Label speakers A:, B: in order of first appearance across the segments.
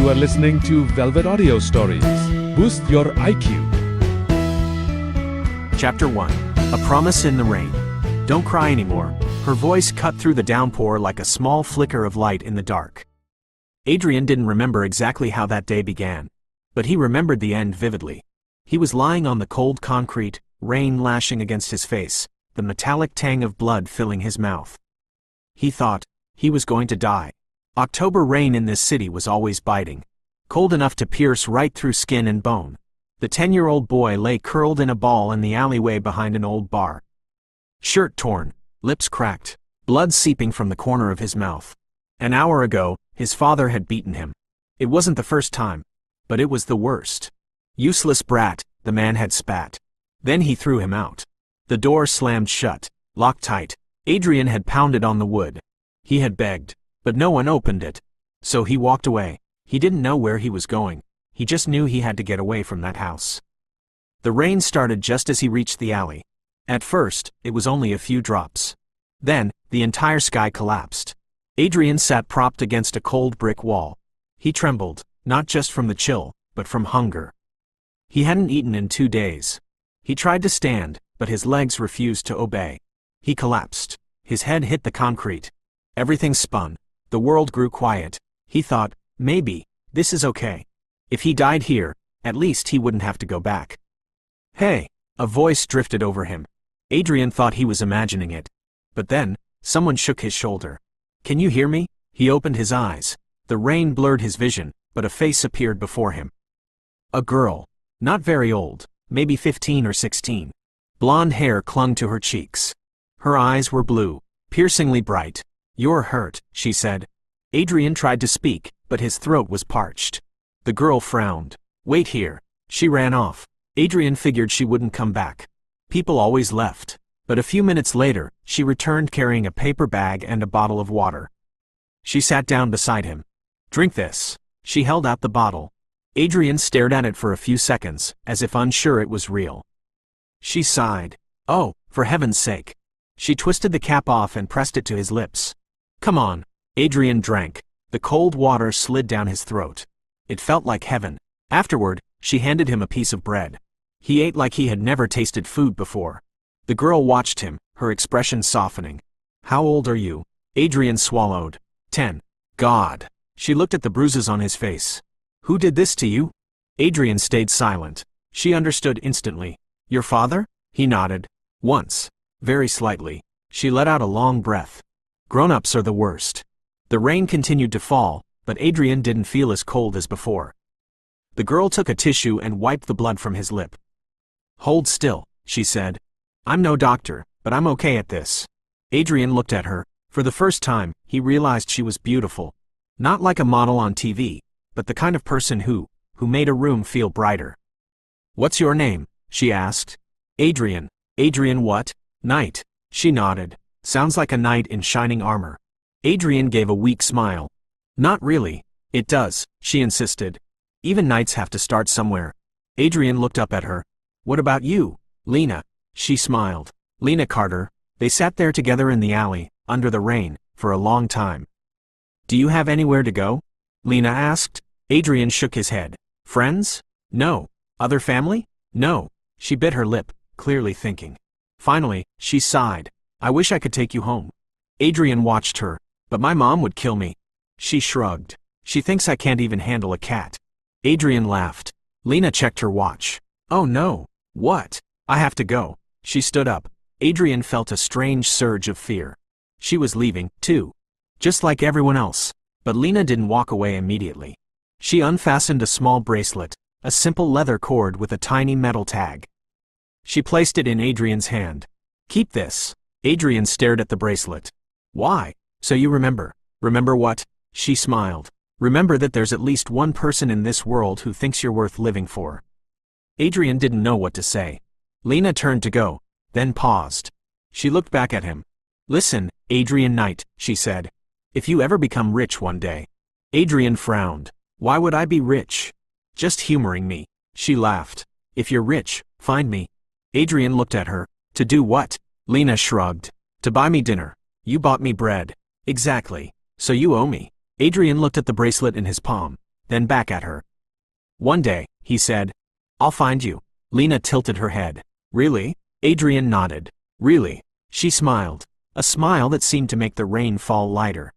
A: You are listening to Velvet Audio Stories. Boost your IQ.
B: Chapter 1. A Promise in the Rain. Don't cry anymore. Her voice cut through the downpour like a small flicker of light in the dark. Adrian didn't remember exactly how that day began, but he remembered the end vividly. He was lying on the cold concrete, rain lashing against his face, the metallic tang of blood filling his mouth. He thought he was going to die. October rain in this city was always biting, cold enough to pierce right through skin and bone. The 10-year-old boy lay curled in a ball in the alleyway behind an old bar. Shirt torn, lips cracked, blood seeping from the corner of his mouth. An hour ago, his father had beaten him. It wasn't the first time, but it was the worst. Useless brat, the man had spat. Then he threw him out. The door slammed shut, locked tight. Adrian had pounded on the wood. He had begged, but no one opened it. So he walked away. He didn't know where he was going. He just knew he had to get away from that house. The rain started just as he reached the alley. At first, it was only a few drops. Then, the entire sky collapsed. Adrian sat propped against a cold brick wall. He trembled, not just from the chill, but from hunger. He hadn't eaten in 2 days. He tried to stand, but his legs refused to obey. He collapsed. His head hit the concrete. Everything spun. The world grew quiet. He thought, maybe, this is okay. If he died here, at least he wouldn't have to go back. Hey! A voice drifted over him. Adrian thought he was imagining it. But then, someone shook his shoulder. Can you hear me? He opened his eyes. The rain blurred his vision, but a face appeared before him. A girl. Not very old, maybe 15 or 16. Blonde hair clung to her cheeks. Her eyes were blue, piercingly bright. You're hurt, she said. Adrian tried to speak, but his throat was parched. The girl frowned. Wait here. She ran off. Adrian figured she wouldn't come back. People always left. But a few minutes later, she returned carrying a paper bag and a bottle of water. She sat down beside him. Drink this. She held out the bottle. Adrian stared at it for a few seconds, as if unsure it was real. She sighed. Oh, for heaven's sake. She twisted the cap off and pressed it to his lips. Come on. Adrian drank. The cold water slid down his throat. It felt like heaven. Afterward, she handed him a piece of bread. He ate like he had never tasted food before. The girl watched him, her expression softening. How old are you? Adrian swallowed. 10. God. She looked at the bruises on his face. Who did this to you? Adrian stayed silent. She understood instantly. Your father? He nodded. Once. Very slightly. She let out a long breath. Grown-ups are the worst. The rain continued to fall, but Adrian didn't feel as cold as before. The girl took a tissue and wiped the blood from his lip. Hold still, she said. I'm no doctor, but I'm okay at this. Adrian looked at her. For the first time, he realized she was beautiful. Not like a model on TV, but the kind of person who made a room feel brighter. What's your name? She asked. Adrian. Adrian what? Knight. She nodded. Sounds like a knight in shining armor. Adrian gave a weak smile. Not really. It does, she insisted. Even knights have to start somewhere. Adrian looked up at her. What about you? Lena. She smiled. Lena Carter. They sat there together in the alley, under the rain, for a long time. Do you have anywhere to go? Lena asked. Adrian shook his head. Friends? No. Other family? No. She bit her lip, clearly thinking. Finally, she sighed. I wish I could take you home. Adrian watched her. But my mom would kill me. She shrugged. She thinks I can't even handle a cat. Adrian laughed. Lena checked her watch. Oh no. What? I have to go. She stood up. Adrian felt a strange surge of fear. She was leaving, too. Just like everyone else. But Lena didn't walk away immediately. She unfastened a small bracelet, a simple leather cord with a tiny metal tag. She placed it in Adrian's hand. Keep this. Adrian stared at the bracelet. Why? So you remember. Remember what? She smiled. Remember that there's at least one person in this world who thinks you're worth living for. Adrian didn't know what to say. Lena turned to go, then paused. She looked back at him. Listen, Adrian Knight, she said. If you ever become rich one day. Adrian frowned. Why would I be rich? Just humoring me. She laughed. If you're rich, find me. Adrian looked at her. To do what? Lena shrugged. To buy me dinner. You bought me bread. Exactly. So you owe me. Adrian looked at the bracelet in his palm. then back at her. One day, he said, "I'll find you." Lena tilted her head. "Really?" Adrian nodded. "Really?" She smiled, a smile that seemed to make the rain fall lighter.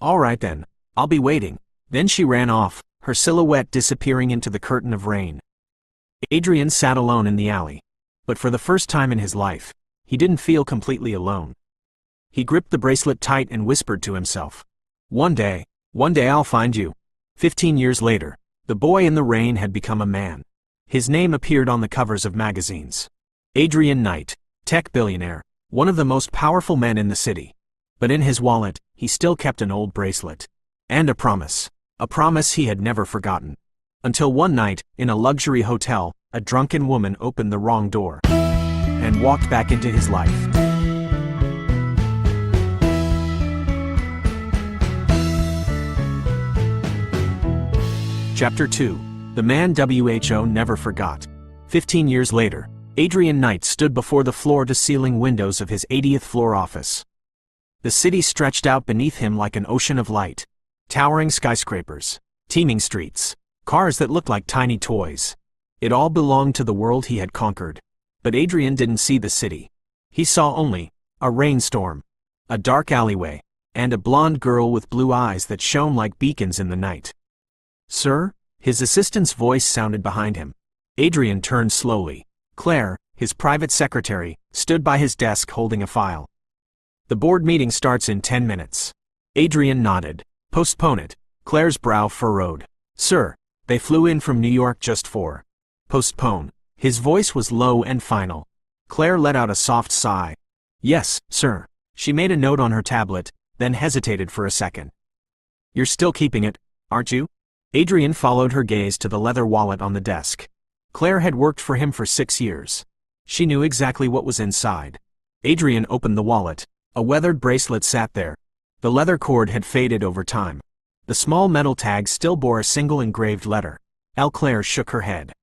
B: "All right then, I'll be waiting." Then she ran off, her silhouette disappearing into the curtain of rain. Adrian sat alone in the alley. But for the first time in his life, he didn't feel completely alone. He gripped the bracelet tight and whispered to himself, one day I'll find you." 15 years later, the boy in the rain had become a man. His name appeared on the covers of magazines. Adrian Knight, tech billionaire, one of the most powerful men in the city. But in his wallet, he still kept an old bracelet. And a promise he had never forgotten. Until one night, in a luxury hotel, a drunken woman opened the wrong door and walked back into his life. Chapter 2. The Man WHO Never Forgot. 15 years later, Adrian Knight stood before the floor-to-ceiling windows of his 80th floor office. The city stretched out beneath him like an ocean of light. Towering skyscrapers, teeming streets, cars that looked like tiny toys. It all belonged to the world he had conquered. But Adrian didn't see the city. He saw only a rainstorm, a dark alleyway, and a blonde girl with blue eyes that shone like beacons in the night. "Sir?" His assistant's voice sounded behind him. Adrian turned slowly. Claire, his private secretary, stood by his desk holding a file. "The board meeting starts in 10 minutes. Adrian nodded. "Postpone it." Claire's brow furrowed. "Sir, they flew in from New York just for." "Postpone." His voice was low and final. Claire let out a soft sigh. "Yes, sir." She made a note on her tablet, then hesitated for a second. "You're still keeping it, aren't you?" Adrian followed her gaze to the leather wallet on the desk. Claire had worked for him for 6 years. She knew exactly what was inside. Adrian opened the wallet. A weathered bracelet sat there. The leather cord had faded over time. The small metal tag still bore a single engraved letter. Claire shook her head.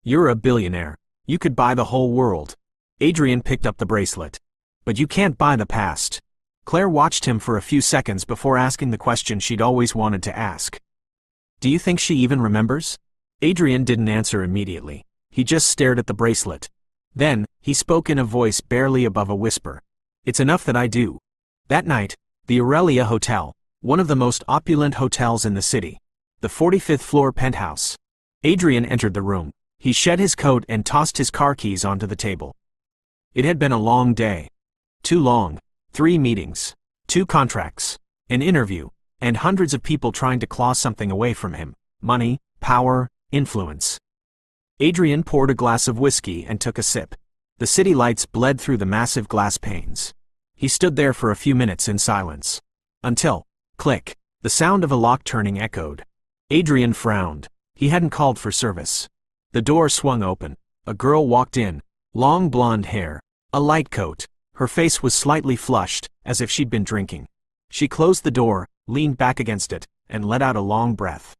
B: "You're a billionaire. You could buy the whole world." Adrian picked up the bracelet. "But you can't buy the past." Claire watched him for a few seconds before asking the question she'd always wanted to ask. "Do you think she even remembers?" Adrian didn't answer immediately. He just stared at the bracelet. Then, he spoke in a voice barely above a whisper. "It's enough that I do." That night, the Aurelia Hotel, one of the most opulent hotels in the city. The 45th floor penthouse. Adrian entered the room. He shed his coat and tossed his car keys onto the table. It had been a long day. Too long. 3 meetings. 2 contracts. An interview. And hundreds of people trying to claw something away from him. Money, power, influence. Adrian poured a glass of whiskey and took a sip. The city lights bled through the massive glass panes. He stood there for a few minutes in silence. Until, click, the sound of a lock turning echoed. Adrian frowned. He hadn't called for service. The door swung open. A girl walked in. Long blonde hair. A light coat. Her face was slightly flushed, as if she'd been drinking. She closed the door, leaned back against it, and let out a long breath.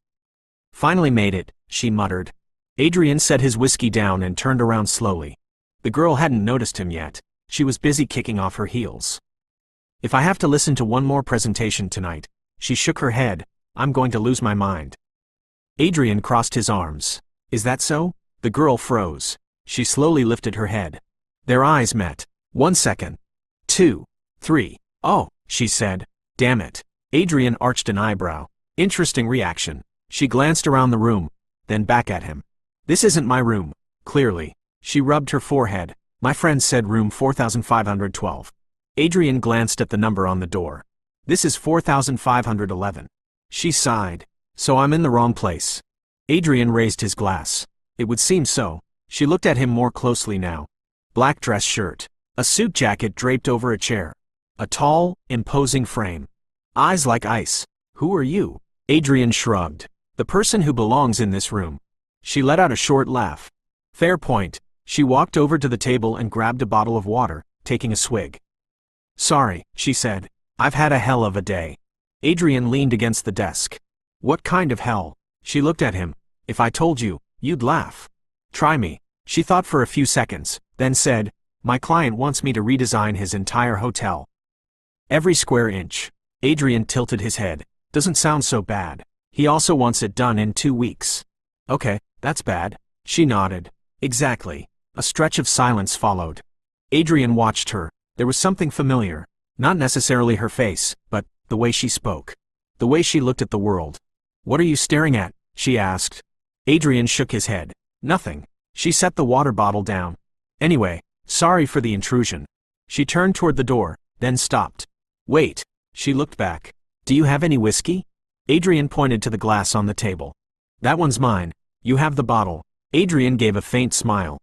B: "Finally made it," she muttered. Adrian set his whiskey down and turned around slowly. The girl hadn't noticed him yet. She was busy kicking off her heels. "If I have to listen to one more presentation tonight," she shook her head, "I'm going to lose my mind." Adrian crossed his arms. "Is that so?" The girl froze. She slowly lifted her head. Their eyes met. 1 second. 2. 3. "Oh," she said. "Damn it." Adrian arched an eyebrow. Interesting reaction. She glanced around the room, then back at him. "This isn't my room, clearly." She rubbed her forehead. "My friend said room 4512. Adrian glanced at the number on the door. "This is 4511. She sighed. "So I'm in the wrong place." Adrian raised his glass. "It would seem so." She looked at him more closely now. Black dress shirt. A suit jacket draped over a chair. A tall, imposing frame. Eyes like ice. "Who are you?" Adrian shrugged. "The person who belongs in this room." She let out a short laugh. "Fair point." She walked over to the table and grabbed a bottle of water, taking a swig. "Sorry," she said. "I've had a hell of a day." Adrian leaned against the desk. "What kind of hell?" She looked at him. "If I told you, you'd laugh." "Try me." She thought for a few seconds, then said, "My client wants me to redesign his entire hotel. Every square inch." Adrian tilted his head. "Doesn't sound so bad." He also wants it done in 2 weeks. Okay, that's bad. She nodded. Exactly. A stretch of silence followed. Adrian watched her. There was something familiar. Not necessarily her face, but the way she spoke. The way she looked at the world. What are you staring at? She asked. Adrian shook his head. Nothing. She set the water bottle down. Anyway, sorry for the intrusion. She turned toward the door, then stopped. Wait. She looked back. Do you have any whiskey? Adrian pointed to the glass on the table. That one's mine. You have the bottle. Adrian gave a faint smile.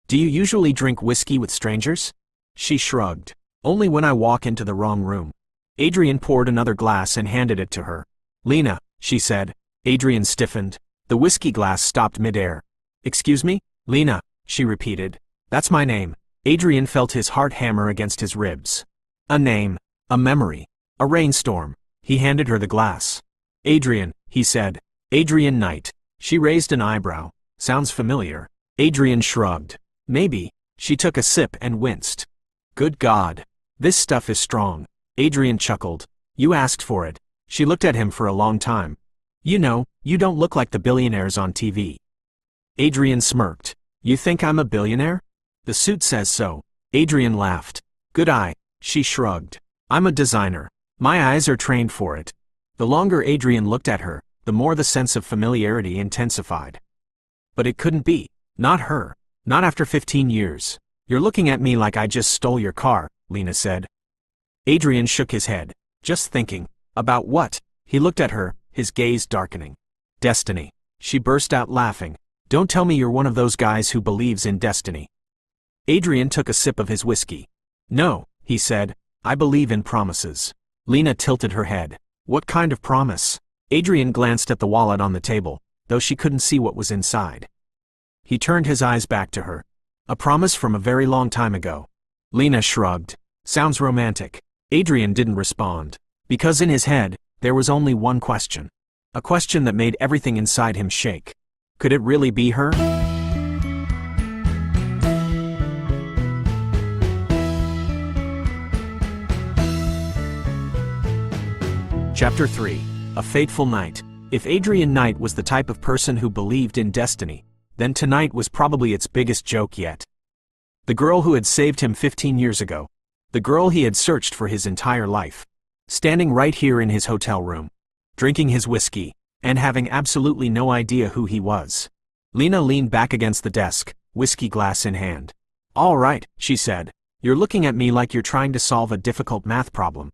B: Do you usually drink whiskey with strangers? She shrugged. Only when I walk into the wrong room. Adrian poured another glass and handed it to her. Lena, she said. Adrian stiffened. The whiskey glass stopped midair. Excuse me? Lena, she repeated. That's my name. Adrian felt his heart hammer against his ribs. A name. A memory. A rainstorm. He handed her the glass. Adrian, he said. Adrian Knight. She raised an eyebrow. Sounds familiar. Adrian shrugged. Maybe. She took a sip and winced. Good God. This stuff is strong. Adrian chuckled. You asked for it. She looked at him for a long time. You know, you don't look like the billionaires on TV. Adrian smirked. You think I'm a billionaire? The suit says so. Adrian laughed. Good eye. She shrugged. I'm a designer. My eyes are trained for it. The longer Adrian looked at her, the more the sense of familiarity intensified. But it couldn't be. Not her. Not after 15 years. You're looking at me like I just stole your car, Lena said. Adrian shook his head. Just thinking. About what? He looked at her, his gaze darkening. Destiny. She burst out laughing. Don't tell me you're one of those guys who believes in destiny. Adrian took a sip of his whiskey. No, he said. I believe in promises. Lena tilted her head. What kind of promise? Adrian glanced at the wallet on the table, though she couldn't see what was inside. He turned his eyes back to her. A promise from a very long time ago. Lena shrugged. Sounds romantic. Adrian didn't respond. Because in his head, there was only one question. A question that made everything inside him shake. Could it really be her? Chapter 3. A Fateful Night. If Adrian Knight was the type of person who believed in destiny, then tonight was probably its biggest joke yet. The girl who had saved him 15 years ago. The girl he had searched for his entire life. Standing right here in his hotel room. Drinking his whiskey, and having absolutely no idea who he was. Lena leaned back against the desk, whiskey glass in hand. All right, she said. You're looking at me like you're trying to solve a difficult math problem.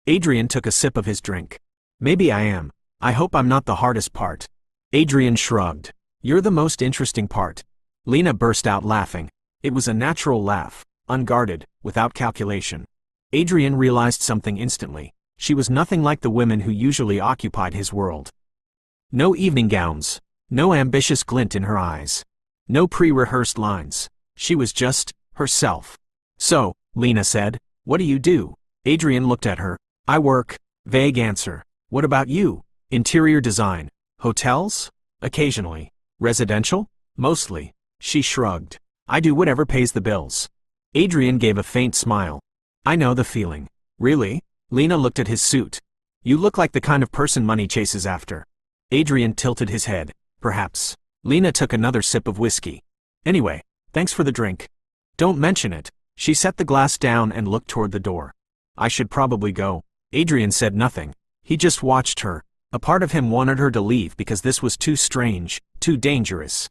B: Adrian took a sip of his drink. Maybe I am. I hope I'm not the hardest part. Adrian shrugged. You're the most interesting part. Lena burst out laughing. It was a natural laugh, unguarded, without calculation. Adrian realized something instantly. She was nothing like the women who usually occupied his world. No evening gowns. No ambitious glint in her eyes. No pre-rehearsed lines. She was just herself. So, Lena said, what do you do? Adrian looked at her. I work. Vague answer. What about you? Interior design. Hotels? Occasionally. Residential? Mostly. She shrugged. I do whatever pays the bills. Adrian gave a faint smile. I know the feeling. Really? Lena looked at his suit. You look like the kind of person money chases after. Adrian tilted his head. Perhaps. Lena took another sip of whiskey. Anyway, thanks for the drink. Don't mention it. She set the glass down and looked toward the door. I should probably go. Adrian said nothing. He just watched her. A part of him wanted her to leave because this was too strange, too dangerous.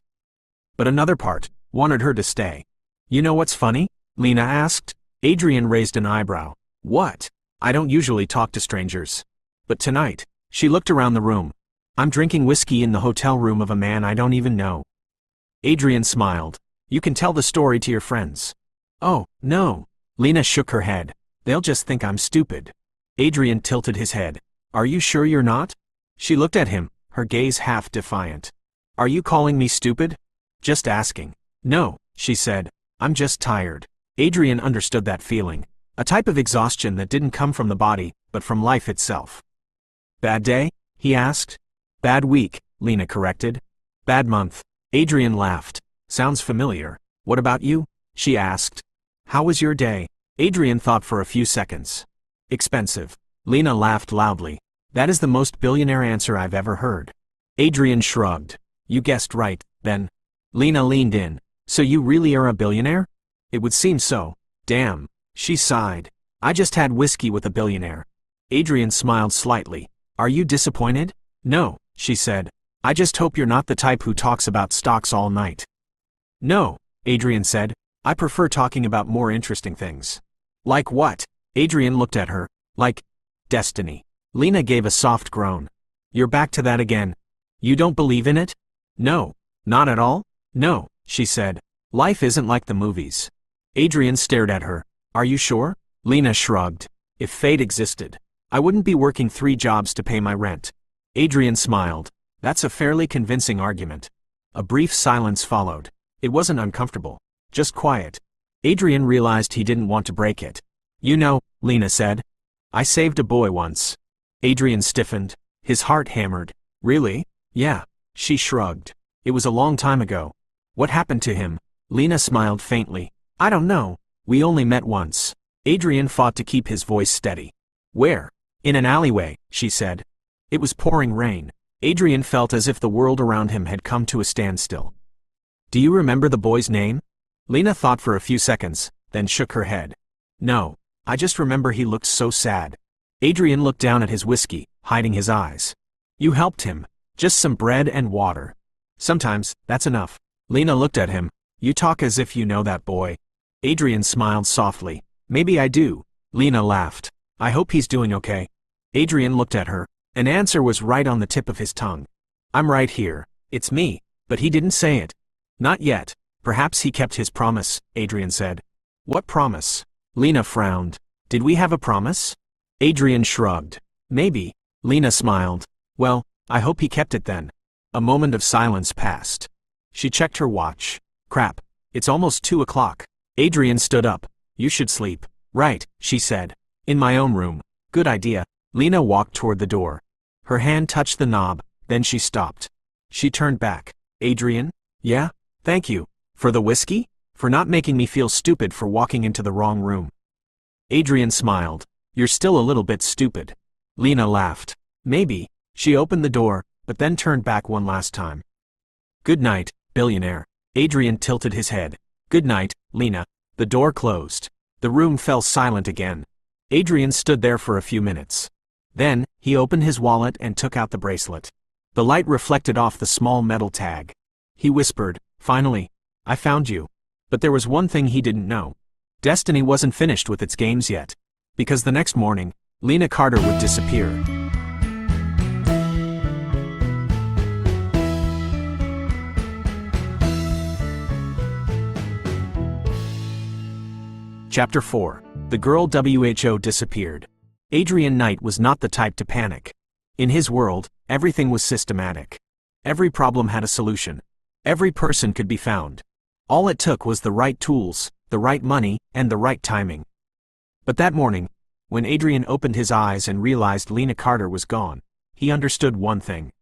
B: But another part wanted her to stay. You know what's funny? Lena asked. Adrian raised an eyebrow. What? I don't usually talk to strangers. But tonight, she looked around the room. I'm drinking whiskey in the hotel room of a man I don't even know. Adrian smiled. You can tell the story to your friends. Oh, no. Lena shook her head. They'll just think I'm stupid. Adrian tilted his head. Are you sure you're not? She looked at him, her gaze half defiant. Are you calling me stupid? Just asking. No, she said. I'm just tired. Adrian understood that feeling. A type of exhaustion that didn't come from the body, but from life itself. Bad day? He asked. Bad week, Lena corrected. Bad month. Adrian laughed. Sounds familiar. What about you? She asked. How was your day? Adrian thought for a few seconds. Expensive. Lena laughed loudly. That is the most billionaire answer I've ever heard. Adrian shrugged. You guessed right, then. Lena leaned in. So you really are a billionaire? It would seem so. Damn. She sighed. I just had whiskey with a billionaire. Adrian smiled slightly. Are you disappointed? No, she said. I just hope you're not the type who talks about stocks all night. No, Adrian said. I prefer talking about more interesting things. Like what? Adrian looked at her. Like destiny. Lena gave a soft groan. You're back to that again. You don't believe in it? No. Not at all? No, she said. Life isn't like the movies. Adrian stared at her. Are you sure? Lena shrugged. If fate existed, I wouldn't be working 3 jobs to pay my rent. Adrian smiled. That's a fairly convincing argument. A brief silence followed. It wasn't uncomfortable, just quiet. Adrian realized he didn't want to break it. You know, Lena said. I saved a boy once. Adrian stiffened. His heart hammered. Really? Yeah. She shrugged. It was a long time ago. What happened to him? Lena smiled faintly. I don't know. We only met once. Adrian fought to keep his voice steady. Where? In an alleyway, she said. It was pouring rain. Adrian felt as if the world around him had come to a standstill. Do you remember the boy's name? Lena thought for a few seconds, then shook her head. No, I just remember he looked so sad. Adrian looked down at his whiskey, hiding his eyes. You helped him. Just some bread and water. Sometimes, that's enough. Lena looked at him. You talk as if you know that boy. Adrian smiled softly. Maybe I do. Lena laughed. I hope he's doing okay. Adrian looked at her. An answer was right on the tip of his tongue. I'm right here. It's me. But he didn't say it. Not yet. Perhaps he kept his promise, Adrian said. What promise? Lena frowned. Did we have a promise? Adrian shrugged. Maybe. Lena smiled. Well, I hope he kept it then. A moment of silence passed. She checked her watch. Crap. It's almost 2 o'clock. Adrian stood up. You should sleep. Right, she said. In my own room. Good idea. Lena walked toward the door. Her hand touched the knob, then she stopped. She turned back. Adrian? Yeah? Thank you. For the whiskey? For not making me feel stupid for walking into the wrong room. Adrian smiled. You're still a little bit stupid. Lena laughed. Maybe. She opened the door, but then turned back one last time. Good night, billionaire. Adrian tilted his head. Good night, Lena. The door closed. The room fell silent again. Adrian stood there for a few minutes. Then, he opened his wallet and took out the bracelet. The light reflected off the small metal tag. He whispered, finally, I found you. But there was one thing he didn't know. Destiny wasn't finished with its games yet. Because the next morning, Lena Carter would disappear. Chapter 4. The girl WHO disappeared. Adrian Knight was not the type to panic. In his world, everything was systematic. Every problem had a solution. Every person could be found. All it took was the right tools, the right money, and the right timing. But that morning, when Adrian opened his eyes and realized Lena Carter was gone, he understood one thing.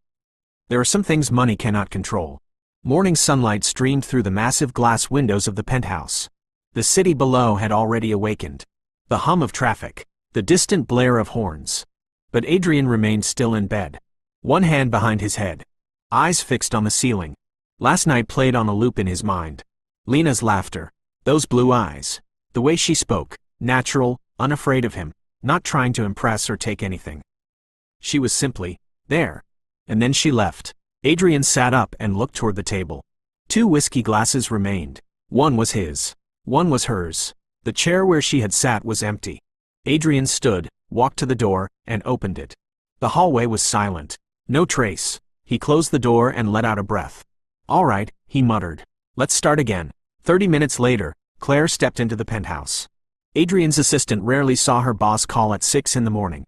B: There are some things money cannot control. Morning sunlight streamed through the massive glass windows of the penthouse. The city below had already awakened. The hum of traffic, the distant blare of horns. But Adrian remained still in bed. One hand behind his head. Eyes fixed on the ceiling. Last night played on a loop in his mind. Lena's laughter. Those blue eyes. The way she spoke. Natural, unafraid of him. Not trying to impress or take anything. She was simply there. And then she left. Adrian sat up and looked toward the table. 2 whiskey glasses remained. One was his. One was hers. The chair where she had sat was empty. Adrian stood, walked to the door, and opened it. The hallway was silent. No trace. He closed the door and let out a breath. All right, he muttered. Let's start again. 30 minutes later, Claire stepped into the penthouse. Adrian's assistant rarely saw her boss call at 6 in the morning.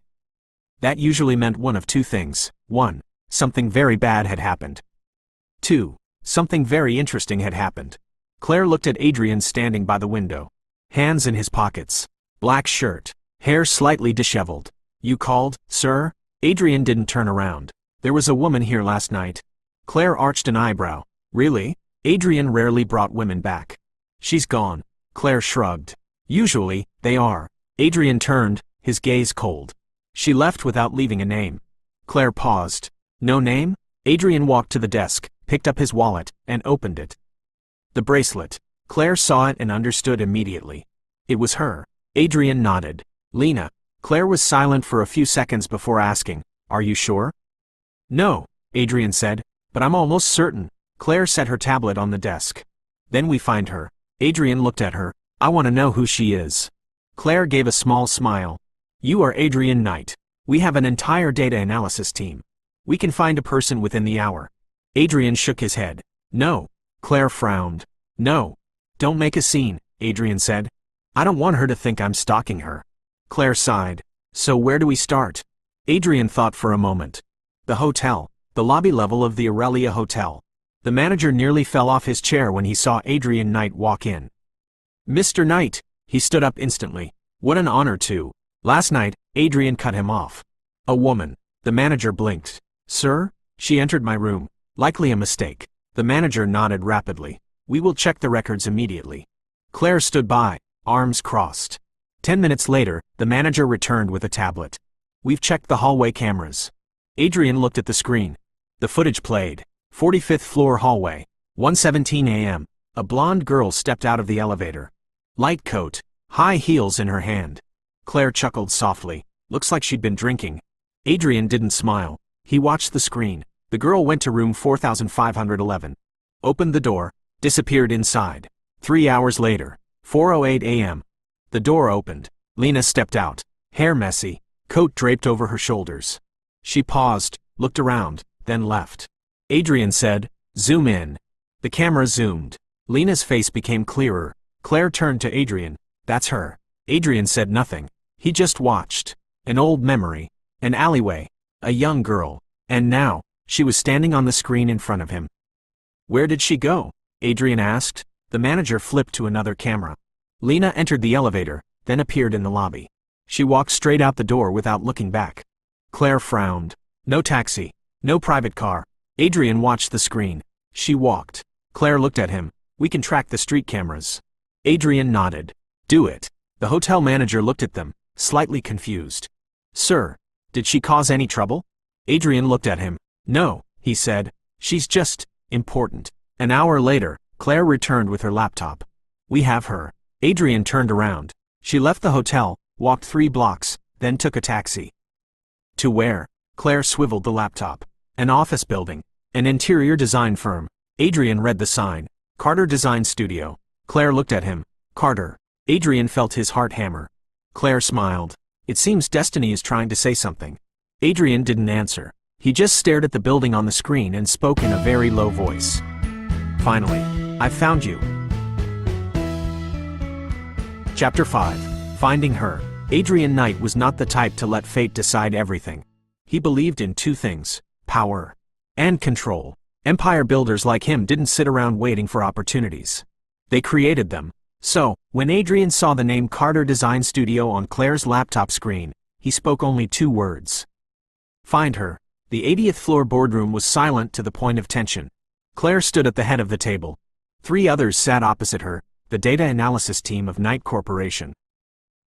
B: That usually meant one of 2 things. 1. Something very bad had happened. 2. Something very interesting had happened. Claire looked at Adrian standing by the window. Hands in his pockets. Black shirt. Hair slightly disheveled. You called, sir? Adrian didn't turn around. There was a woman here last night. Claire arched an eyebrow. Really? Adrian rarely brought women back. She's gone. Claire shrugged. Usually, they are. Adrian turned, his gaze cold. She left without leaving a name. Claire paused. No name? Adrian walked to the desk, picked up his wallet, and opened it. The bracelet. Claire saw it and understood immediately. It was her. Adrian nodded. Lena. Claire was silent for a few seconds before asking, "Are you sure?" "No," Adrian said, "but I'm almost certain." Claire set her tablet on the desk. "Then we find her." Adrian looked at her. "I want to know who she is." Claire gave a small smile. "You are Adrian Knight. We have an entire data analysis team. We can find a person within the hour." Adrian shook his head. "No." Claire frowned. "No. Don't make a scene," Adrian said. "I don't want her to think I'm stalking her." Claire sighed. "So where do we start?" Adrian thought for a moment. The hotel. The lobby level of the Aurelia Hotel. The manager nearly fell off his chair when he saw Adrian Knight walk in. "Mr. Knight!" He stood up instantly. "What an honor to—" Last night, Adrian cut him off. "A woman." The manager blinked. "Sir? She entered my room. Likely a mistake." The manager nodded rapidly. "We will check the records immediately." Claire stood by, arms crossed. 10 minutes later, the manager returned with a tablet. "We've checked the hallway cameras." Adrian looked at the screen. The footage played. 45th floor hallway. 1:17 a.m. A blonde girl stepped out of the elevator. Light coat, high heels in her hand. Claire chuckled softly. Looks like she'd been drinking. Adrian didn't smile. He watched the screen. The girl went to room 4511. Opened the door, disappeared inside. 3 hours later, 4:08 a.m. The door opened. Lena stepped out, hair messy, coat draped over her shoulders. She paused, looked around, then left. Adrian said, "Zoom in." The camera zoomed. Lena's face became clearer. Claire turned to Adrian. "That's her." Adrian said nothing. He just watched. An old memory. An alleyway. A young girl. And now, she was standing on the screen in front of him. "Where did she go?" Adrian asked. The manager flipped to another camera. Lena entered the elevator, then appeared in the lobby. She walked straight out the door without looking back. Claire frowned. No taxi. No private car. Adrian watched the screen. She walked. Claire looked at him. "We can track the street cameras." Adrian nodded. "Do it." The hotel manager looked at them, slightly confused. "Sir, did she cause any trouble?" Adrian looked at him. "No," he said. "She's just important." An hour later, Claire returned with her laptop. "We have her." Adrian turned around. She left the hotel, walked 3 blocks, then took a taxi. To where? Claire swiveled the laptop. An office building. An interior design firm. Adrian read the sign. Carter Design Studio. Claire looked at him. Carter. Adrian felt his heart hammer. Claire smiled. It seems destiny is trying to say something. Adrian didn't answer. He just stared at the building on the screen and spoke in a very low voice. "Finally, I found you." Chapter 5. Finding her. Adrian Knight was not the type to let fate decide everything. He believed in 2 things: power and control. Empire builders like him didn't sit around waiting for opportunities. They created them. So, when Adrian saw the name Carter Design Studio on Claire's laptop screen, he spoke only 2 words. Find her. The 80th floor boardroom was silent to the point of tension. Claire stood at the head of the table. 3 others sat opposite her, the data analysis team of Knight Corporation.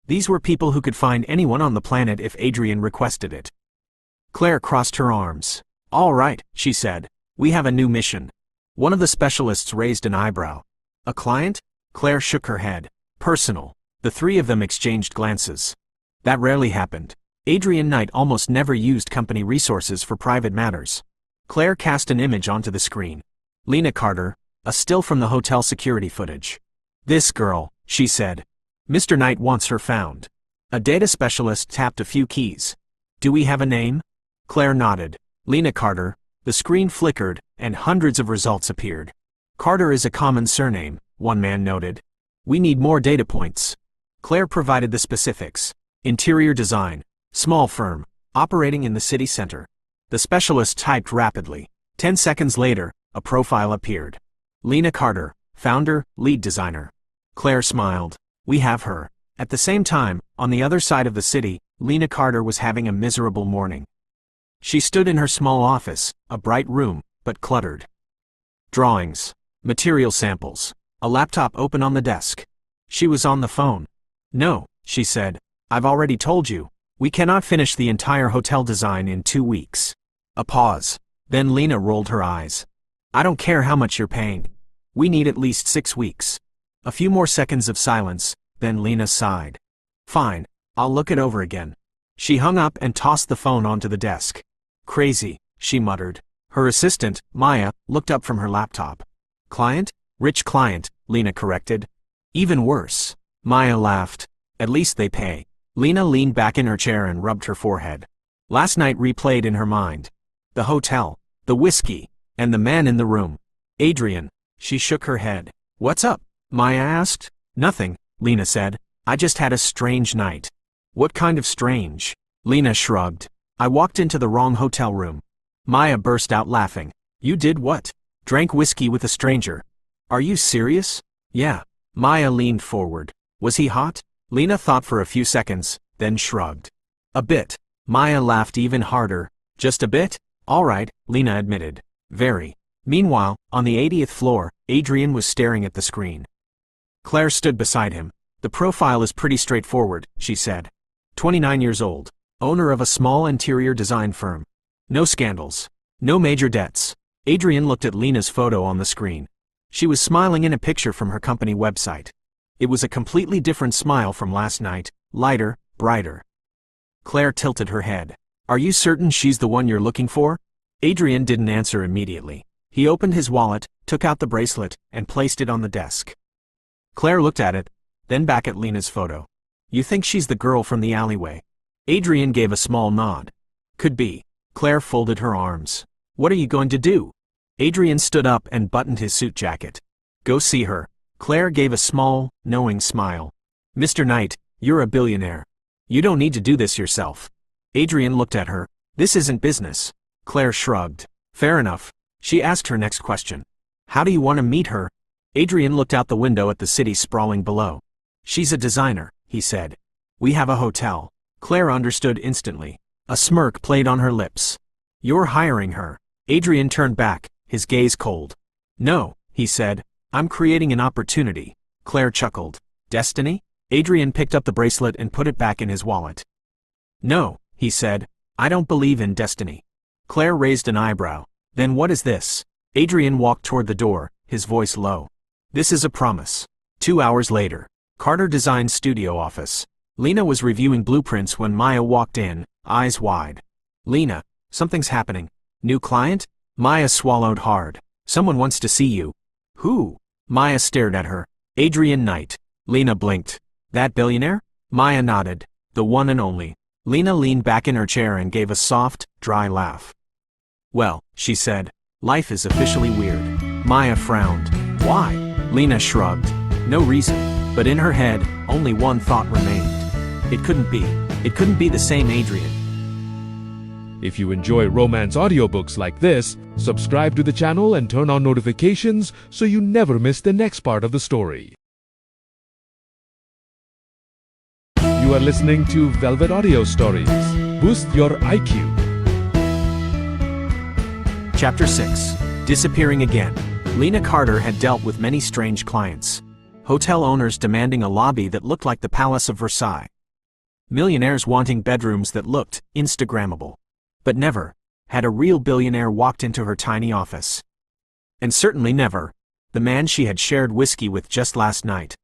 B: These were people who could find anyone on the planet if Adrian requested it. Claire crossed her arms. "All right," she said. "We have a new mission." One of the specialists raised an eyebrow. "A client?" Claire shook her head. "Personal." The 3 of them exchanged glances. That rarely happened. Adrian Knight almost never used company resources for private matters. Claire cast an image onto the screen. Lena Carter, a still from the hotel security footage. "This girl," she said. "Mr. Knight wants her found." A data specialist tapped a few keys. "Do we have a name?" Claire nodded. "Lena Carter." The screen flickered, and hundreds of results appeared. "Carter is a common surname," one man noted. "We need more data points." Claire provided the specifics. Interior design. Small firm. Operating in the city center. The specialist typed rapidly. 10 seconds later, a profile appeared. Lena Carter, founder, lead designer. Claire smiled. "We have her." At the same time, on the other side of the city, Lena Carter was having a miserable morning. She stood in her small office, a bright room, but cluttered. Drawings. Material samples. A laptop open on the desk. She was on the phone. "No," she said. "I've already told you. We cannot finish the entire hotel design in 2 weeks. A pause. Then Lena rolled her eyes. I don't care how much you're paying. We need at least 6 weeks. A few more seconds of silence, then Lena sighed. Fine, I'll look it over again. She hung up and tossed the phone onto the desk. Crazy, she muttered. Her assistant, Maya, looked up from her laptop. Client? Rich client, Lena corrected. Even worse. Maya laughed. At least they pay. Lena leaned back in her chair and rubbed her forehead. Last night replayed in her mind. The hotel, the whiskey, and the man in the room. Adrian. She shook her head. What's up? Maya asked. Nothing, Lena said. I just had a strange night. What kind of strange? Lena shrugged. I walked into the wrong hotel room. Maya burst out laughing. You did what? Drank whiskey with a stranger. Are you serious? Yeah. Maya leaned forward. Was he hot? Lena thought for a few seconds, then shrugged. A bit. Maya laughed even harder. Just a bit? All right, Lena admitted. Very. Meanwhile, on the 80th floor, Adrian was staring at the screen. Claire stood beside him. The profile is pretty straightforward, she said. 29 years old. Owner of a small interior design firm. No scandals. No major debts. Adrian looked at Lena's photo on the screen. She was smiling in a picture from her company website. It was a completely different smile from last night, lighter, brighter. Claire tilted her head. Are you certain she's the one you're looking for? Adrian didn't answer immediately. He opened his wallet, took out the bracelet, and placed it on the desk. Claire looked at it, then back at Lena's photo. You think she's the girl from the alleyway? Adrian gave a small nod. Could be. Claire folded her arms. What are you going to do? Adrian stood up and buttoned his suit jacket. Go see her. Claire gave a small, knowing smile. Mr. Knight, you're a billionaire. You don't need to do this yourself. Adrian looked at her. This isn't business. Claire shrugged. Fair enough. She asked her next question. How do you want to meet her? Adrian looked out the window at the city sprawling below. She's a designer, he said. We have a hotel. Claire understood instantly. A smirk played on her lips. You're hiring her. Adrian turned back, his gaze cold. No, he said. I'm creating an opportunity. Claire chuckled. Destiny? Adrian picked up the bracelet and put it back in his wallet. No, he said. I don't believe in destiny. Claire raised an eyebrow. Then what is this? Adrian walked toward the door, his voice low. This is a promise. 2 hours later. Carter Design's studio office. Lena was reviewing blueprints when Maya walked in, eyes wide. Lena, something's happening. New client? Maya swallowed hard. Someone wants to see you. Who? Maya stared at her. Adrian Knight. Lena blinked. That billionaire? Maya nodded. The one and only. Lena leaned back in her chair and gave a soft, dry laugh. Well, she said, life is officially weird. Maya frowned. Why? Lena shrugged. No reason. But in her head, only one thought remained. It couldn't be. It couldn't be the same Adrian.
A: If you enjoy romance audiobooks like this, subscribe to the channel and turn on notifications so you never miss the next part of the story. You are listening to Velvet Audio Stories. Boost your IQ.
B: Chapter 6. Disappearing again. Lena Carter had dealt with many strange clients. Hotel owners demanding a lobby that looked like the Palace of Versailles. Millionaires wanting bedrooms that looked Instagrammable. But never had a real billionaire walked into her tiny office. And certainly never the man she had shared whiskey with just last night.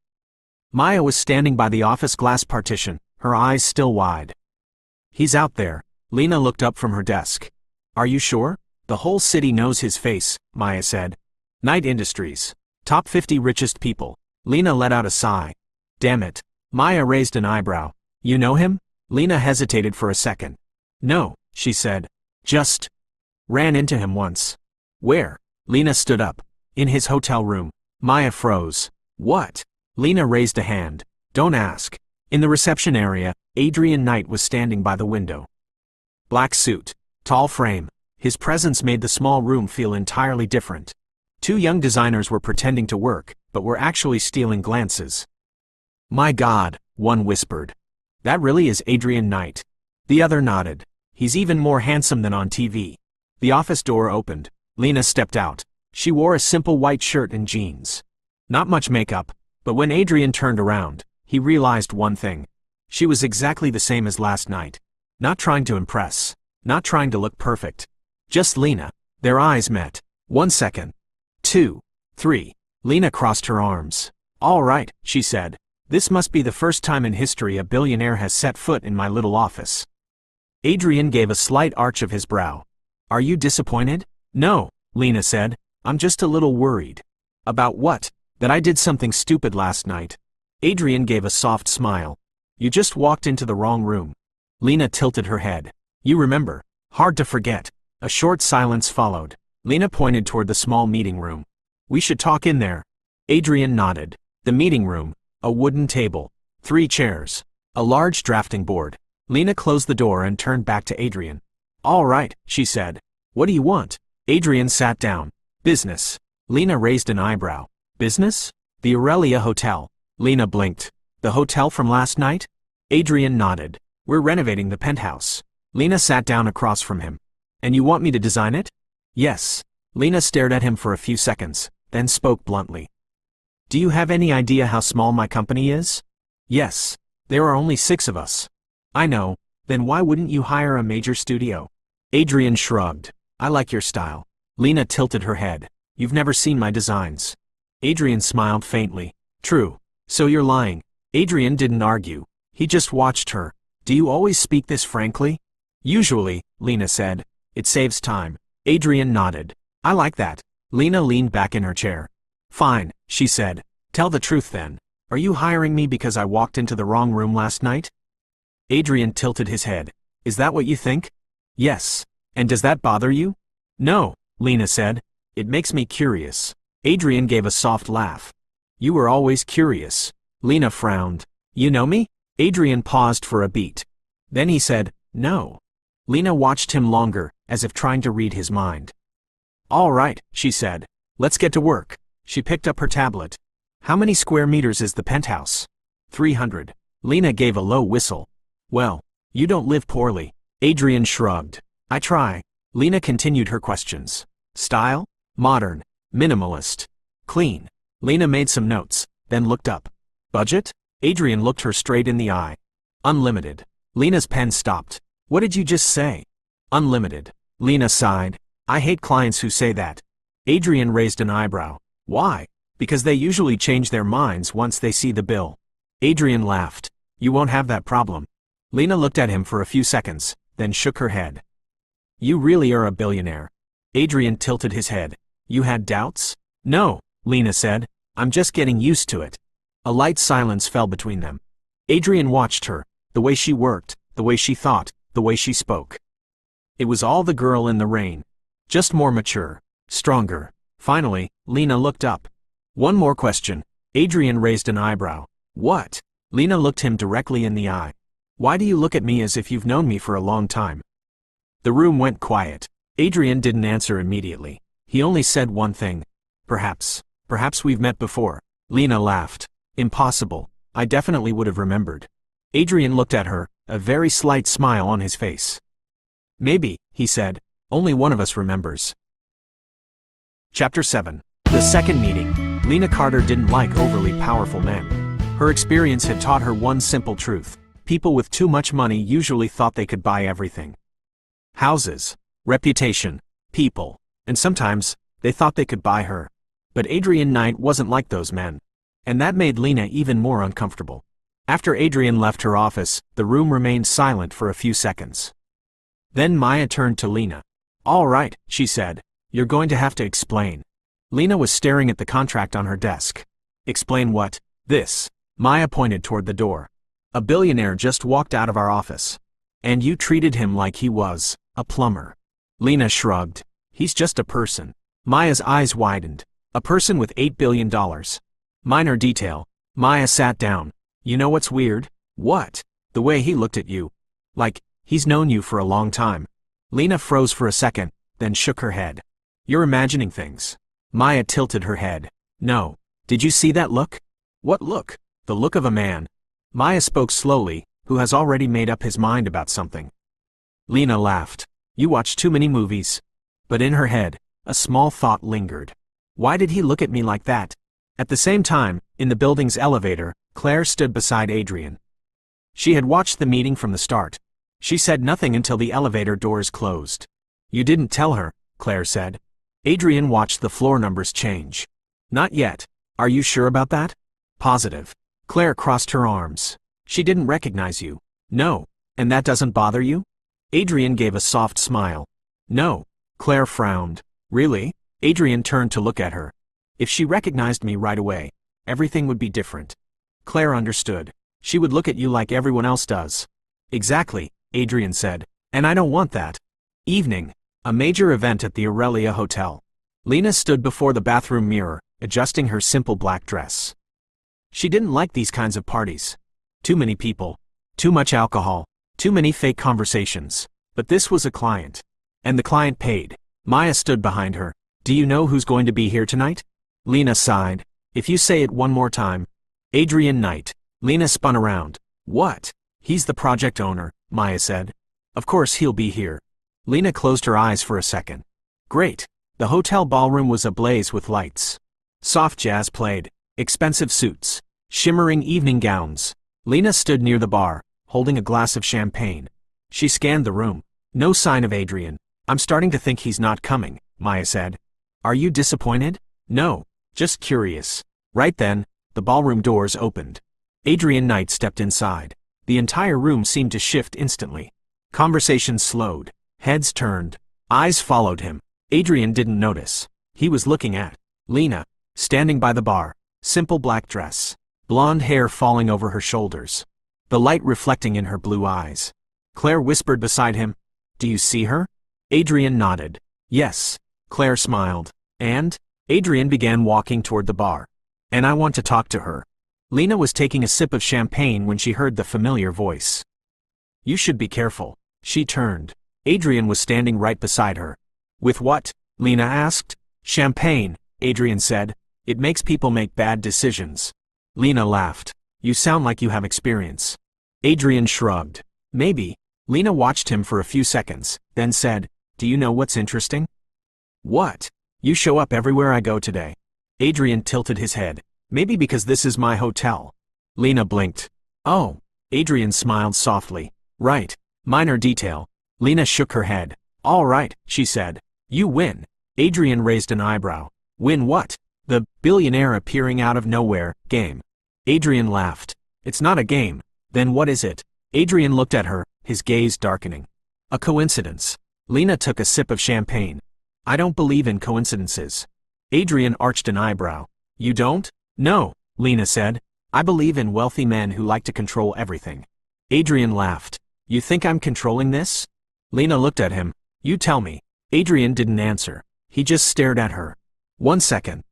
B: Maya was standing by the office glass partition, her eyes still wide. He's out there. Lena looked up from her desk. Are you sure? The whole city knows his face, Maya said. Knight Industries. Top 50 richest people. Lena let out a sigh. Damn it. Maya raised an eyebrow. You know him? Lena hesitated for a second. No, she said. Just ran into him once. Where? Lena stood up. In his hotel room. Maya froze. What? Lena raised a hand. Don't ask. In the reception area, Adrian Knight was standing by the window. Black suit. Tall frame. His presence made the small room feel entirely different. 2 young designers were pretending to work, but were actually stealing glances. My God, one whispered. That really is Adrian Knight. The other nodded. He's even more handsome than on TV. The office door opened. Lena stepped out. She wore a simple white shirt and jeans. Not much makeup, but when Adrian turned around, he realized one thing. She was exactly the same as last night. Not trying to impress. Not trying to look perfect. Just Lena. Their eyes met. 1 second. 2. 3. Lena crossed her arms. All right, she said. This must be the first time in history a billionaire has set foot in my little office. Adrian gave a slight arch of his brow. Are you disappointed? No, Lena said. I'm just a little worried. About what? That I did something stupid last night. Adrian gave a soft smile. You just walked into the wrong room. Lena tilted her head. You remember. Hard to forget. A short silence followed. Lena pointed toward the small meeting room. We should talk in there. Adrian nodded. The meeting room. A wooden table. 3 chairs. A large drafting board. Lena closed the door and turned back to Adrian. All right, she said. What do you want? Adrian sat down. Business. Lena raised an eyebrow. Business? The Aurelia Hotel. Lena blinked. The hotel from last night? Adrian nodded. We're renovating the penthouse. Lena sat down across from him. And you want me to design it? Yes. Lena stared at him for a few seconds, then spoke bluntly. Do you have any idea how small my company is? Yes. There are only 6 of us. I know. Then why wouldn't you hire a major studio? Adrian shrugged. I like your style. Lena tilted her head. You've never seen my designs. Adrian smiled faintly. True. So you're lying. Adrian didn't argue. He just watched her. Do you always speak this frankly? Usually, Lena said. It saves time. Adrian nodded. I like that. Lena leaned back in her chair. Fine, she said. Tell the truth then. Are you hiring me because I walked into the wrong room last night? Adrian tilted his head. Is that what you think? Yes. And does that bother you? No, Lena said. It makes me curious. Adrian gave a soft laugh. You were always curious. Lena frowned. You know me? Adrian paused for a beat. Then he said, no. Lena watched him longer, as if trying to read his mind. All right, she said. Let's get to work. She picked up her tablet. How many square meters is the penthouse? 300. Lena gave a low whistle. Well, you don't live poorly. Adrian shrugged. I try. Lena continued her questions. Style? Modern. Minimalist. Clean. Lena made some notes, then looked up. Budget? Adrian looked her straight in the eye. Unlimited. Lena's pen stopped. What did you just say? Unlimited. Lena sighed. I hate clients who say that. Adrian raised an eyebrow. Why? Because they usually change their minds once they see the bill. Adrian laughed. You won't have that problem. Lena looked at him for a few seconds, then shook her head. You really are a billionaire. Adrian tilted his head. You had doubts? No, Lena said. I'm just getting used to it. A light silence fell between them. Adrian watched her, the way she worked, the way she thought, the way she spoke. It was all the girl in the rain. Just more mature, stronger. Finally, Lena looked up. One more question. Adrian raised an eyebrow. What? Lena looked him directly in the eye. Why do you look at me as if you've known me for a long time? The room went quiet. Adrian didn't answer immediately. He only said one thing. Perhaps we've met before. Lena laughed. Impossible. I definitely would have remembered. Adrian looked at her, a very slight smile on his face. Maybe, he said. Only one of us remembers. Chapter 7. The second meeting. Lena Carter didn't like overly powerful men. Her experience had taught her one simple truth. People with too much money usually thought they could buy everything. Houses, reputation, people, and sometimes, they thought they could buy her. But Adrian Knight wasn't like those men. And that made Lena even more uncomfortable. After Adrian left her office, the room remained silent for a few seconds. Then Maya turned to Lena. All right, she said. You're going to have to explain. Lena was staring at the contract on her desk. Explain what? This. Maya pointed toward the door. A billionaire just walked out of our office. And you treated him like he was a plumber. Lena shrugged. He's just a person. Maya's eyes widened. A person with $8 billion. Minor detail. Maya sat down. You know what's weird? What? The way he looked at you. Like, he's known you for a long time. Lena froze for a second, then shook her head. You're imagining things. Maya tilted her head. No. Did you see that look? What look? The look of a man. Maya spoke slowly, who has already made up his mind about something. Lena laughed. You watch too many movies. But in her head, a small thought lingered. Why did he look at me like that? At the same time, in the building's elevator, Claire stood beside Adrian. She had watched the meeting from the start. She said nothing until the elevator doors closed. You didn't tell her, Claire said. Adrian watched the floor numbers change. Not yet. Are you sure about that? Positive. Claire crossed her arms. She didn't recognize you. No. And that doesn't bother you? Adrian gave a soft smile. No. Claire frowned. Really? Adrian turned to look at her. If she recognized me right away, everything would be different. Claire understood. She would look at you like everyone else does. Exactly, Adrian said. And I don't want that. Evening. A major event at the Aurelia Hotel. Lena stood before the bathroom mirror, adjusting her simple black dress. She didn't like these kinds of parties. Too many people. Too much alcohol. Too many fake conversations. But this was a client. And the client paid. Maya stood behind her. Do you know who's going to be here tonight? Lena sighed. If you say it one more time. Adrian Knight. Lena spun around. What? He's the project owner, Maya said. Of course he'll be here. Lena closed her eyes for a second. Great. The hotel ballroom was ablaze with lights. Soft jazz played. Expensive suits. Shimmering evening gowns. Lena stood near the bar, holding a glass of champagne. She scanned the room. No sign of Adrian. I'm starting to think he's not coming, Maya said. Are you disappointed? No. Just curious. Right then, the ballroom doors opened. Adrian Knight stepped inside. The entire room seemed to shift instantly. Conversation slowed. Heads turned. Eyes followed him. Adrian didn't notice. He was looking at Lena, standing by the bar. Simple black dress. Blonde hair falling over her shoulders. The light reflecting in her blue eyes. Claire whispered beside him. Do you see her? Adrian nodded. Yes. Claire smiled. And? Adrian began walking toward the bar. And I want to talk to her. Lena was taking a sip of champagne when she heard the familiar voice. You should be careful. She turned. Adrian was standing right beside her. With what? Lena asked. Champagne, Adrian said. It makes people make bad decisions. Lena laughed. You sound like you have experience. Adrian shrugged. Maybe. Lena watched him for a few seconds, then said, Do you know what's interesting? What? You show up everywhere I go today. Adrian tilted his head. Maybe because this is my hotel. Lena blinked. Oh. Adrian smiled softly. Right. Minor detail. Lena shook her head. All right, she said. You win. Adrian raised an eyebrow. Win what? The billionaire appearing out of nowhere game. Adrian laughed. It's not a game. Then what is it? Adrian looked at her, his gaze darkening. A coincidence. Lena took a sip of champagne. I don't believe in coincidences. Adrian arched an eyebrow. You don't? No, Lena said. I believe in wealthy men who like to control everything. Adrian laughed. You think I'm controlling this? Lena looked at him. You tell me. Adrian didn't answer. He just stared at her. 1 second.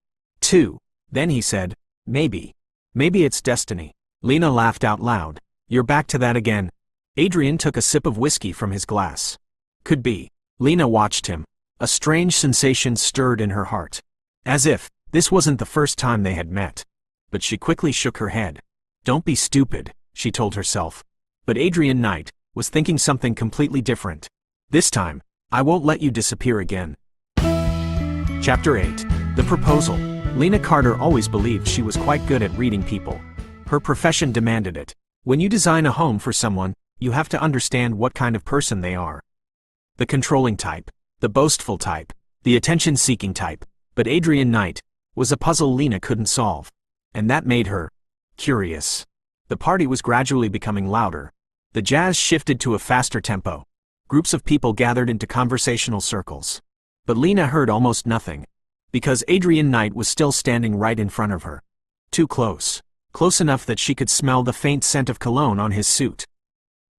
B: 2. Then he said, Maybe. Maybe it's destiny. Lena laughed out loud. You're back to that again. Adrian took a sip of whiskey from his glass. Could be. Lena watched him. A strange sensation stirred in her heart. As if this wasn't the first time they had met. But she quickly shook her head. Don't be stupid, she told herself. But Adrian Knight was thinking something completely different. This time, I won't let you disappear again. Chapter 8. The Proposal. Lena Carter always believed she was quite good at reading people. Her profession demanded it. When you design a home for someone, you have to understand what kind of person they are. The controlling type, the boastful type, the attention-seeking type. But Adrian Knight was a puzzle Lena couldn't solve. And that made her curious. The party was gradually becoming louder. The jazz shifted to a faster tempo. Groups of people gathered into conversational circles. But Lena heard almost nothing. Because Adrian Knight was still standing right in front of her. Too close. Close enough that she could smell the faint scent of cologne on his suit.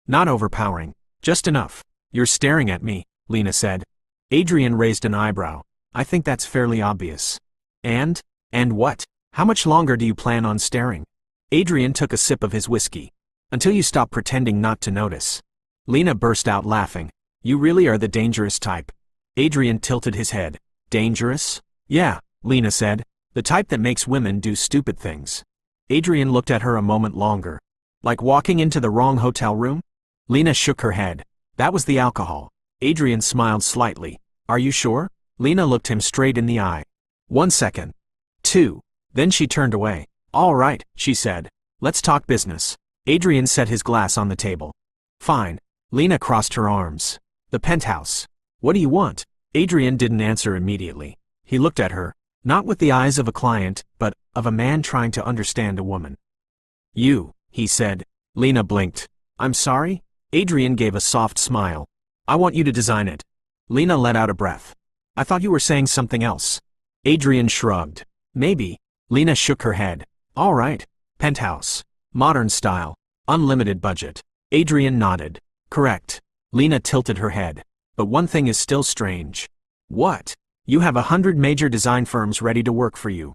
B: Not overpowering. Just enough. You're staring at me, Lena said. Adrian raised an eyebrow. I think that's fairly obvious. And what? How much longer do you plan on staring? Adrian took a sip of his whiskey. Until you stop pretending not to notice. Lena burst out laughing. You really are the dangerous type. Adrian tilted his head. Dangerous? Yeah, Lena said. The type that makes women do stupid things. Adrian looked at her a moment longer. Like walking into the wrong hotel room? Lena shook her head. That was the alcohol. Adrian smiled slightly. Are you sure? Lena looked him straight in the eye. 1 second. 2. Then she turned away. All right, she said. Let's talk business. Adrian set his glass on the table. Fine. Lena crossed her arms. The penthouse. What do you want? Adrian didn't answer immediately. He looked at her, not with the eyes of a client, but of a man trying to understand a woman. You, he said. Lena blinked. I'm sorry? Adrian gave a soft smile. I want you to design it. Lena let out a breath. I thought you were saying something else. Adrian shrugged. Maybe. Lena shook her head. All right. Penthouse. Modern style. Unlimited budget. Adrian nodded. Correct. Lena tilted her head. But one thing is still strange. What? You have 100 major design firms ready to work for you.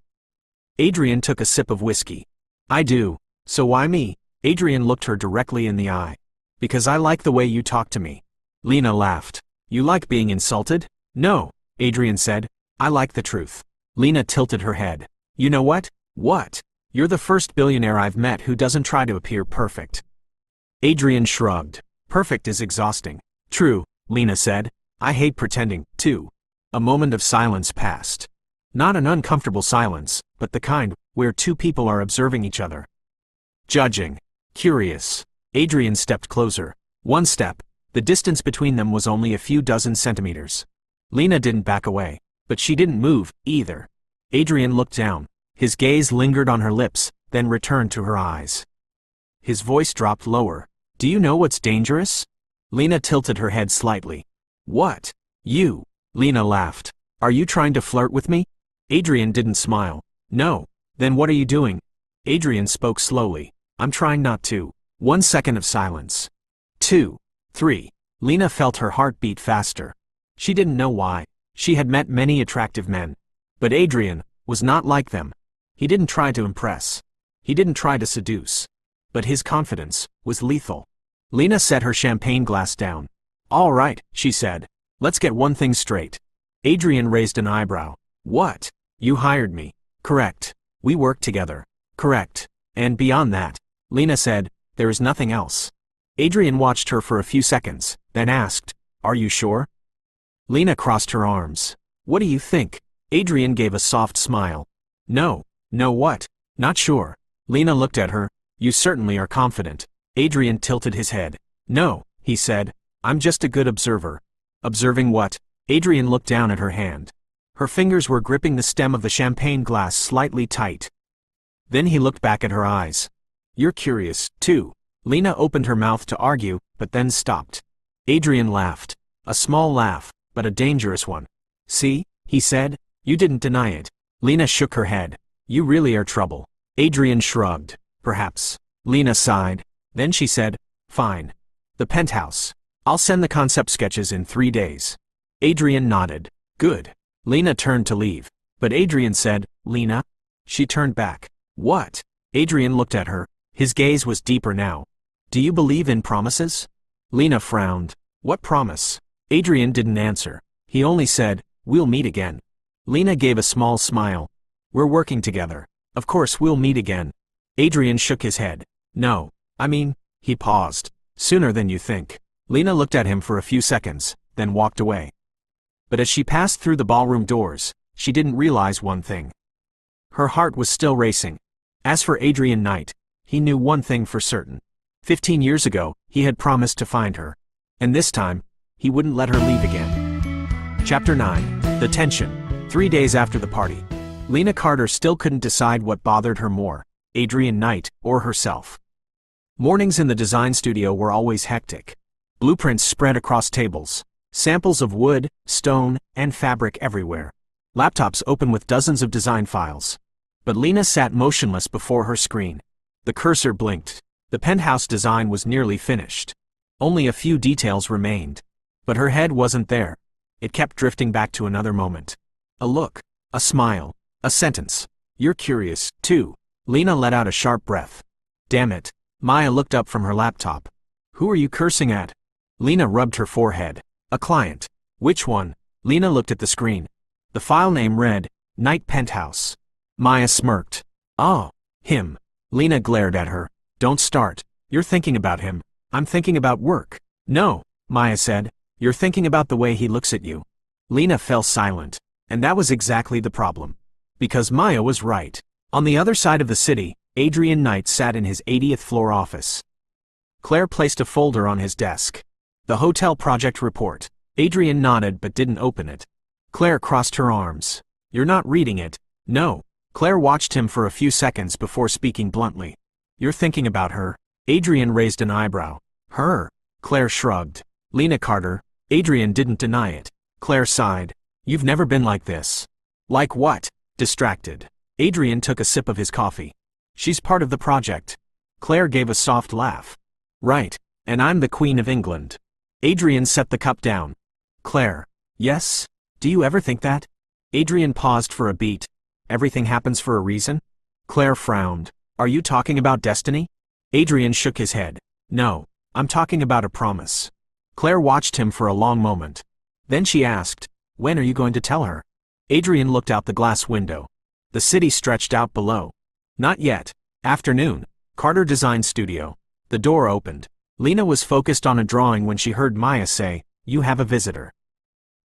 B: Adrian took a sip of whiskey. I do. So why me? Adrian looked her directly in the eye. Because I like the way you talk to me. Lena laughed. You like being insulted? No, Adrian said. I like the truth. Lena tilted her head. You know what? What? You're the first billionaire I've met who doesn't try to appear perfect. Adrian shrugged. Perfect is exhausting. True, Lena said. I hate pretending, too. A moment of silence passed. Not an uncomfortable silence, but the kind where two people are observing each other. Judging. Curious. Adrian stepped closer. One step. The distance between them was only a few dozen centimeters. Lena didn't back away, but she didn't move, either. Adrian looked down. His gaze lingered on her lips, then returned to her eyes. His voice dropped lower. Do you know what's dangerous? Lena tilted her head slightly. What? You. Lena laughed. Are you trying to flirt with me? Adrian didn't smile. No. Then what are you doing? Adrian spoke slowly. I'm trying not to. 1 second of silence. 2. 3. Lena felt her heart beat faster. She didn't know why. She had met many attractive men. But Adrian was not like them. He didn't try to impress. He didn't try to seduce. But his confidence was lethal. Lena set her champagne glass down. All right, she said. Let's get one thing straight. Adrian raised an eyebrow. What? You hired me. Correct. We worked together. Correct. And beyond that, Lena said, there is nothing else. Adrian watched her for a few seconds, then asked, Are you sure? Lena crossed her arms. What do you think? Adrian gave a soft smile. No. No what? Not sure. Lena looked at her. You certainly are confident. Adrian tilted his head. No, he said. I'm just a good observer. Observing what? Adrian looked down at her hand. Her fingers were gripping the stem of the champagne glass slightly tight. Then he looked back at her eyes. You're curious, too. Lena opened her mouth to argue, but then stopped. Adrian laughed. A small laugh, but a dangerous one. See, he said. You didn't deny it. Lena shook her head. You really are trouble. Adrian shrugged. Perhaps. Lena sighed. Then she said, Fine. The penthouse. I'll send the concept sketches in 3 days. Adrian nodded. Good. Lena turned to leave. But Adrian said, Lena? She turned back. What? Adrian looked at her. His gaze was deeper now. Do you believe in promises? Lena frowned. What promise? Adrian didn't answer. He only said, We'll meet again. Lena gave a small smile. We're working together. Of course we'll meet again. Adrian shook his head. No. I mean, he paused. Sooner than you think. Lena looked at him for a few seconds, then walked away. But as she passed through the ballroom doors, she didn't realize one thing. Her heart was still racing. As for Adrian Knight, he knew one thing for certain. 15 years ago, he had promised to find her. And this time, he wouldn't let her leave again. Chapter 9. The Tension. 3 days after the party. Lena Carter still couldn't decide what bothered her more, Adrian Knight or herself. Mornings in the design studio were always hectic. Blueprints spread across tables. Samples of wood, stone, and fabric everywhere. Laptops open with dozens of design files. But Lena sat motionless before her screen. The cursor blinked. The penthouse design was nearly finished. Only a few details remained. But her head wasn't there. It kept drifting back to another moment. A look. A smile. A sentence. You're curious, too. Lena let out a sharp breath. Damn it. Maya looked up from her laptop. Who are you cursing at? Lena rubbed her forehead. A client. Which one? Lena looked at the screen. The file name read, Night Penthouse. Maya smirked. Oh, him. Lena glared at her. Don't start. You're thinking about him. I'm thinking about work. No, Maya said. You're thinking about the way he looks at you. Lena fell silent. And that was exactly the problem. Because Maya was right. On the other side of the city, Adrian Knight sat in his 80th floor office. Claire placed a folder on his desk. The hotel project report. Adrian nodded but didn't open it. Claire crossed her arms. You're not reading it. No. Claire watched him for a few seconds before speaking bluntly. You're thinking about her. Adrian raised an eyebrow. Her? Claire shrugged. Lena Carter. Adrian didn't deny it. Claire sighed. You've never been like this. Like what? Distracted. Adrian took a sip of his coffee. She's part of the project. Claire gave a soft laugh. Right. And I'm the Queen of England. Adrian set the cup down. Claire. Yes? Do you ever think that? Adrian paused for a beat. Everything happens for a reason? Claire frowned. Are you talking about destiny? Adrian shook his head. No, I'm talking about a promise. Claire watched him for a long moment. Then she asked, when are you going to tell her? Adrian looked out the glass window. The city stretched out below. Not yet. Afternoon. Carter Design Studio. The door opened. Lena was focused on a drawing when she heard Maya say, you have a visitor.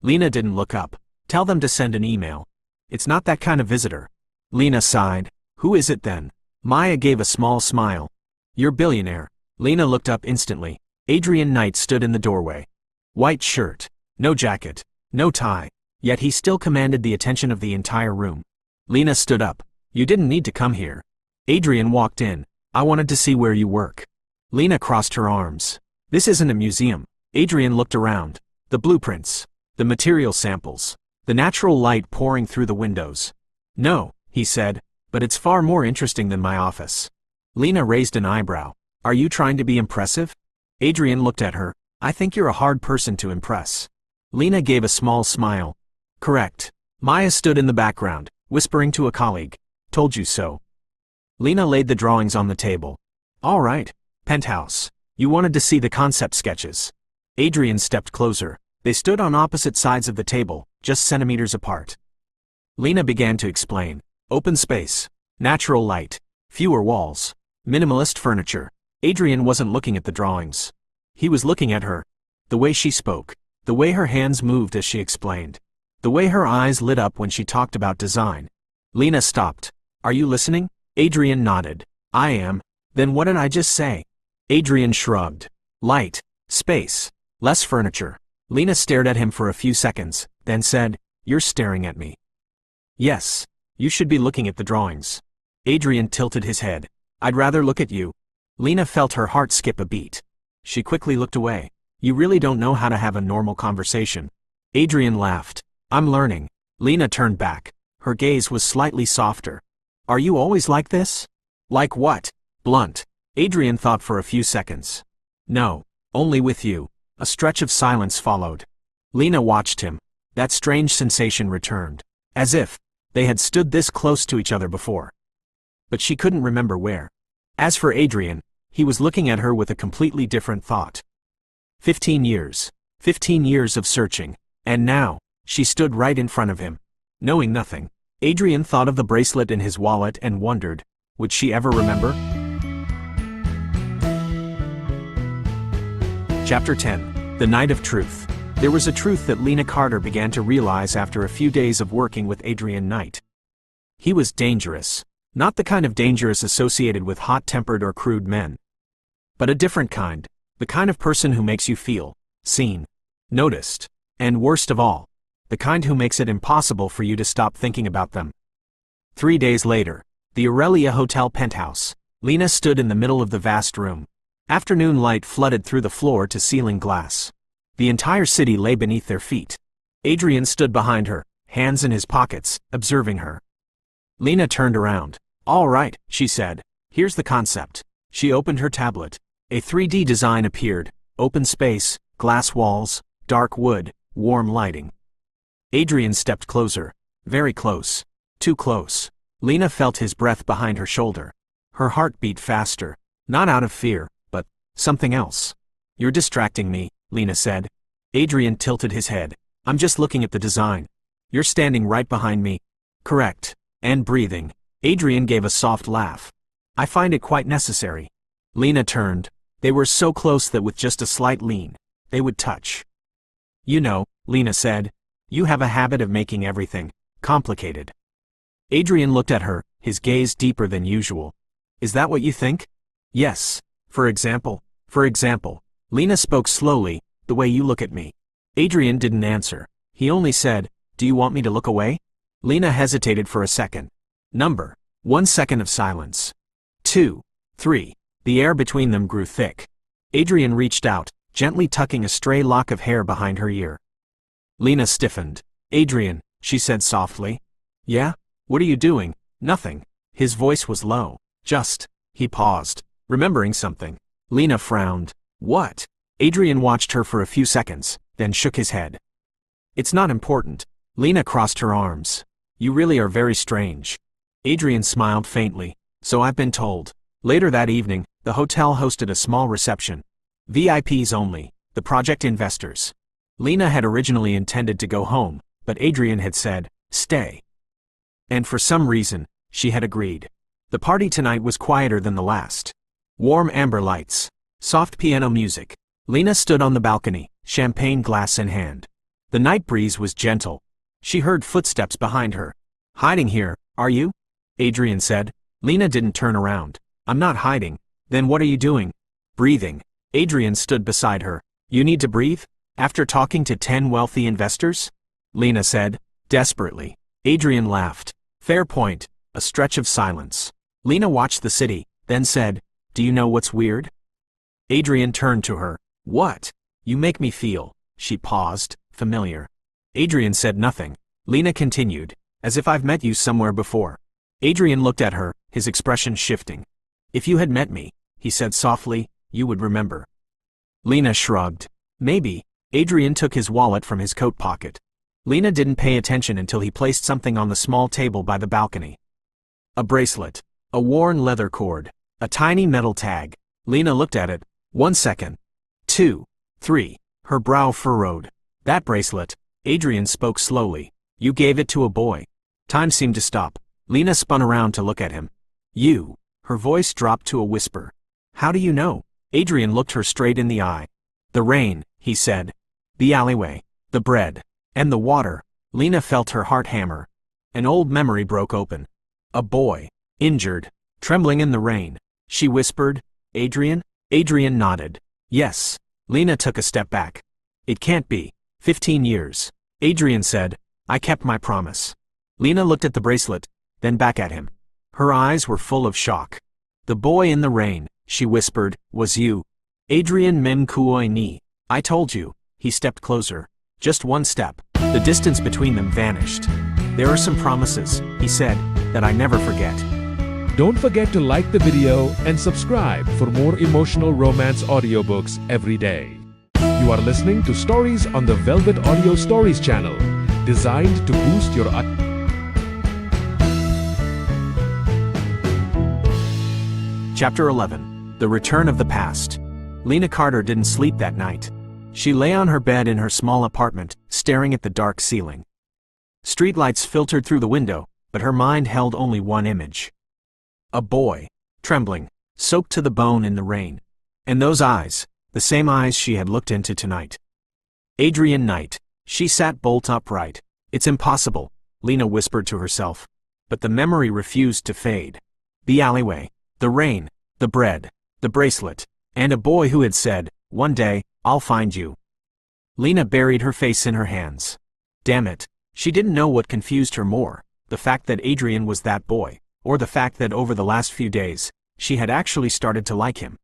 B: Lena didn't look up. Tell them to send an email. It's not that kind of visitor. Lena sighed. Who is it then? Maya gave a small smile. Your billionaire. Lena looked up instantly. Adrian Knight stood in the doorway. White shirt. No jacket. No tie. Yet he still commanded the attention of the entire room. Lena stood up. You didn't need to come here. Adrian walked in. I wanted to see where you work. Lena crossed her arms. This isn't a museum. Adrian looked around. The blueprints. The material samples. The natural light pouring through the windows. No, he said, but it's far more interesting than my office. Lena raised an eyebrow. Are you trying to be impressive? Adrian looked at her. I think you're a hard person to impress. Lena gave a small smile. Correct. Maya stood in the background, whispering to a colleague. Told you so. Lena laid the drawings on the table. All right. Penthouse. You wanted to see the concept sketches. Adrian stepped closer. They stood on opposite sides of the table, just centimeters apart. Lena began to explain. Open space. Natural light. Fewer walls. Minimalist furniture. Adrian wasn't looking at the drawings. He was looking at her. The way she spoke. The way her hands moved as she explained. The way her eyes lit up when she talked about design. Lena stopped. Are you listening? Adrian nodded. I am. Then what did I just say? Adrian shrugged. Light. Space. Less furniture. Lena stared at him for a few seconds, then said, You're staring at me. Yes. You should be looking at the drawings. Adrian tilted his head. I'd rather look at you. Lena felt her heart skip a beat. She quickly looked away. You really don't know how to have a normal conversation. Adrian laughed. I'm learning. Lena turned back. Her gaze was slightly softer. Are you always like this? Like what? Blunt. Adrian thought for a few seconds. No, only with you. A stretch of silence followed. Lena watched him. That strange sensation returned. As if they had stood this close to each other before. But she couldn't remember where. As for Adrian, he was looking at her with a completely different thought. 15 years. 15 years of searching. And now, she stood right in front of him. Knowing nothing, Adrian thought of the bracelet in his wallet and wondered, would she ever remember? Chapter 10. The Night of Truth. There was a truth that Lena Carter began to realize after a few days of working with Adrian Knight. He was dangerous. Not the kind of dangerous associated with hot-tempered or crude men. But a different kind. The kind of person who makes you feel seen, noticed, and worst of all, the kind who makes it impossible for you to stop thinking about them. 3 days later, the Aurelia Hotel penthouse. Lena stood in the middle of the vast room. Afternoon light flooded through the floor-to-ceiling glass. The entire city lay beneath their feet. Adrian stood behind her, hands in his pockets, observing her. Lena turned around. All right, she said. Here's the concept. She opened her tablet. A 3D design appeared. Open space, glass walls, dark wood, warm lighting. Adrian stepped closer. Very close. Too close. Lena felt his breath behind her shoulder. Her heart beat faster. Not out of fear, but something else. You're distracting me, Lena said. Adrian tilted his head. I'm just looking at the design. You're standing right behind me. Correct. And breathing. Adrian gave a soft laugh. I find it quite necessary. Lena turned. They were so close that with just a slight lean, they would touch. You know, Lena said, you have a habit of making everything complicated. Adrian looked at her, his gaze deeper than usual. Is that what you think? Yes. For example, Lena spoke slowly, The way you look at me. Adrian didn't answer. He only said, "Do you want me to look away?" Lena hesitated for a second. Number. 1 second of silence. 2. 3. The air between them grew thick. Adrian reached out, gently tucking a stray lock of hair behind her ear. Lena stiffened. "Adrian," she said softly. "Yeah? What are you doing?" "Nothing." His voice was low. "Just." He paused, remembering something. Lena frowned. "What?" Adrian watched her for a few seconds, then shook his head. "It's not important." Lena crossed her arms. "You really are very strange." Adrian smiled faintly. "So I've been told." Later that evening, the hotel hosted a small reception. VIPs only, the project investors. Lena had originally intended to go home, but Adrian had said, "Stay." And for some reason, she had agreed. The party tonight was quieter than the last. Warm amber lights. Soft piano music. Lena stood on the balcony, champagne glass in hand. The night breeze was gentle. She heard footsteps behind her. "Hiding here, are you?" Adrian said. Lena didn't turn around. "I'm not hiding." "Then what are you doing?" "Breathing." Adrian stood beside her. "You need to breathe? After talking to 10 wealthy investors?" Lena said, desperately. Adrian laughed. "Fair point." A stretch of silence. Lena watched the city, then said, "Do you know what's weird?" Adrian turned to her. "What?" "You make me feel." She paused, familiar. Adrian said nothing. Lena continued, "As if I've met you somewhere before." Adrian looked at her, his expression shifting. "If you had met me," he said softly, "you would remember." Lena shrugged. "Maybe." Adrian took his wallet from his coat pocket. Lena didn't pay attention until he placed something on the small table by the balcony. A bracelet. A worn leather cord. A tiny metal tag. Lena looked at it. 1 second. 2. 3. Her brow furrowed. "That bracelet." Adrian spoke slowly. "You gave it to a boy." Time seemed to stop. Lena spun around to look at him. "You." Her voice dropped to a whisper. "How do you know?" Adrian looked her straight in the eye. "The rain," he said. "The alleyway. The bread. And the water." Lena felt her heart hammer. An old memory broke open. A boy. Injured. Trembling in the rain. She whispered, "Adrian?" Adrian nodded. "Yes." Lena took a step back. "It can't be. 15 years. Adrian said, "I kept my promise." Lena looked at the bracelet, then back at him. Her eyes were full of shock. "The boy in the rain," she whispered, "was you. Adrian Memkuoi ni. I told you." He stepped closer. Just 1 step. The distance between them vanished. "There are some promises," he said, "that I never forget."
A: Don't forget to like the video and subscribe for more emotional romance audiobooks every day. You are listening to stories on the Velvet Audio Stories channel, designed to boost your
B: Chapter 11. The Return of the Past. Lena Carter didn't sleep that night. She lay on her bed in her small apartment, staring at the dark ceiling. Streetlights filtered through the window, but her mind held only one image. A boy, trembling, soaked to the bone in the rain. And those eyes, the same eyes she had looked into tonight. Adrian Knight. She sat bolt upright. "It's impossible," Lena whispered to herself. But the memory refused to fade. The alleyway, the rain, the bread, the bracelet, and a boy who had said, "One day, I'll find you." Lena buried her face in her hands. Damn it. She didn't know what confused her more, the fact that Adrian was that boy, or the fact that over the last few days, she had actually started to like him.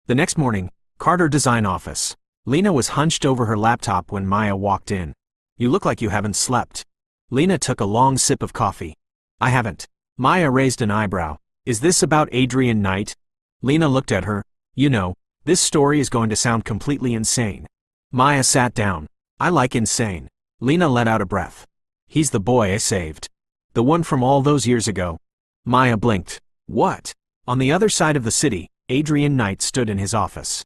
B: The next morning, Carter Design Office. Lena was hunched over her laptop when Maya walked in. "You look like you haven't slept." Lena took a long sip of coffee. "I haven't." Maya raised an eyebrow. "Is this about Adrian Knight?" Lena looked at her. "You know, this story is going to sound completely insane." Maya sat down. "I like insane." Lena let out a breath. "He's the boy I saved. The one from all those years ago." Maya blinked. "What?" On the other side of the city, Adrian Knight stood in his office.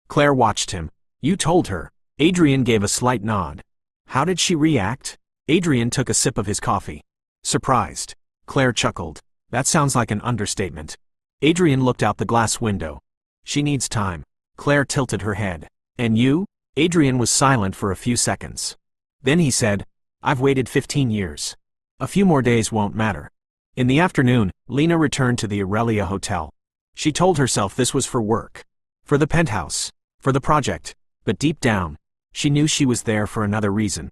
B: Claire watched him. "You told her." Adrian gave a slight nod. "How did she react?" Adrian took a sip of his coffee. "Surprised." Claire chuckled. "That sounds like an understatement." Adrian looked out the glass window. "She needs time." Claire tilted her head. "And you?" Adrian was silent for a few seconds. Then he said, "I've waited 15 years. A few more days won't matter." In the afternoon, Lena returned to the Aurelia Hotel. She told herself this was for work. For the penthouse. For the project. But deep down, she knew she was there for another reason.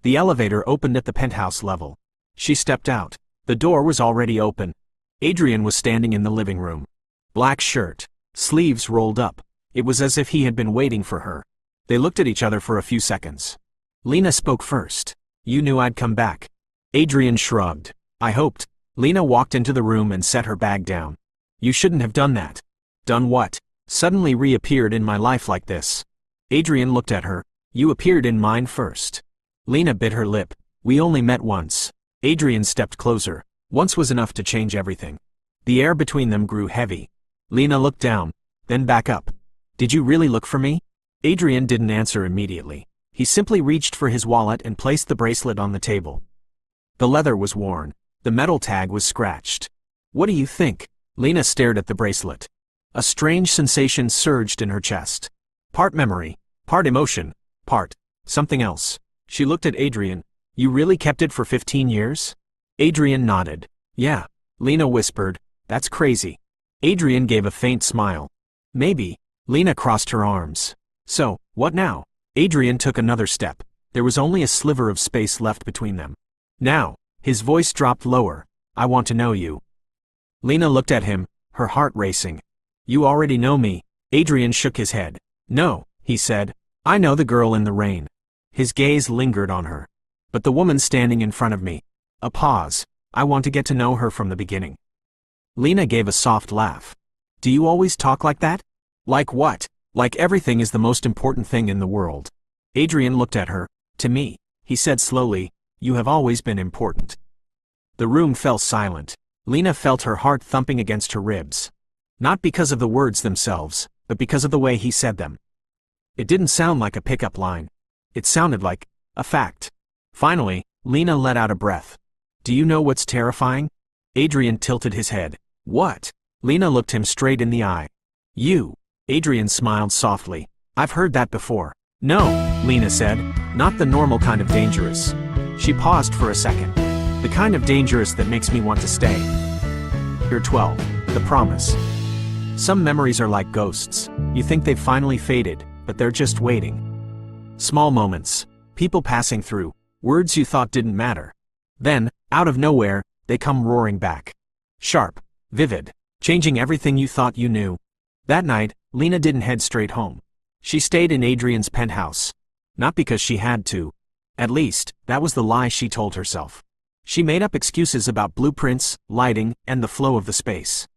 B: The elevator opened at the penthouse level. She stepped out. The door was already open. Adrian was standing in the living room. Black shirt, sleeves rolled up. It was as if he had been waiting for her. They looked at each other for a few seconds. Lena spoke first. "You knew I'd come back." Adrian shrugged. "I hoped." Lena walked into the room and set her bag down. "You shouldn't have done that." "Done what?" "Suddenly reappeared in my life like this." Adrian looked at her. "You appeared in mine first." Lena bit her lip. "We only met once." Adrian stepped closer. Once was enough to change everything. The air between them grew heavy. Lena looked down, then back up. "Did you really look for me?" Adrian didn't answer immediately. He simply reached for his wallet and placed the bracelet on the table. The leather was worn. The metal tag was scratched. "What do you think?" Lena stared at the bracelet. A strange sensation surged in her chest. Part memory, part emotion, part something else. She looked at Adrian. "You really kept it for 15 years?" Adrian nodded. "Yeah." Lena whispered, "That's crazy." Adrian gave a faint smile. "Maybe." Lena crossed her arms. "So, what now?" Adrian took another step. There was only a sliver of space left between them. "Now." His voice dropped lower. "I want to know you." Lena looked at him, her heart racing. "You already know me." Adrian shook his head. "No," he said. "I know the girl in the rain." His gaze lingered on her. "But the woman standing in front of me." A pause. "I want to get to know her from the beginning." Lena gave a soft laugh. "Do you always talk like that?" "Like what?" "Like everything is the most important thing in the world." Adrian looked at her. "To me," he said slowly, "you have always been important." The room fell silent. Lena felt her heart thumping against her ribs. Not because of the words themselves, but because of the way he said them. It didn't sound like a pickup line. It sounded like a fact. Finally, Lena let out a breath. "Do you know what's terrifying?" Adrian tilted his head. "What?" Lena looked him straight in the eye. "You." Adrian smiled softly. "I've heard that before." "No," Lena said, "not the normal kind of dangerous." She paused for a second. "The kind of dangerous that makes me want to stay." Year 12. The Promise. Some memories are like ghosts. You think they've finally faded, but they're just waiting. Small moments. People passing through. Words you thought didn't matter. Then, out of nowhere, they come roaring back. Sharp. Vivid. Changing everything you thought you knew. That night, Lena didn't head straight home. She stayed in Adrian's penthouse. Not because she had to. At least, that was the lie she told herself. She made up excuses about blueprints, lighting, and the flow of the space.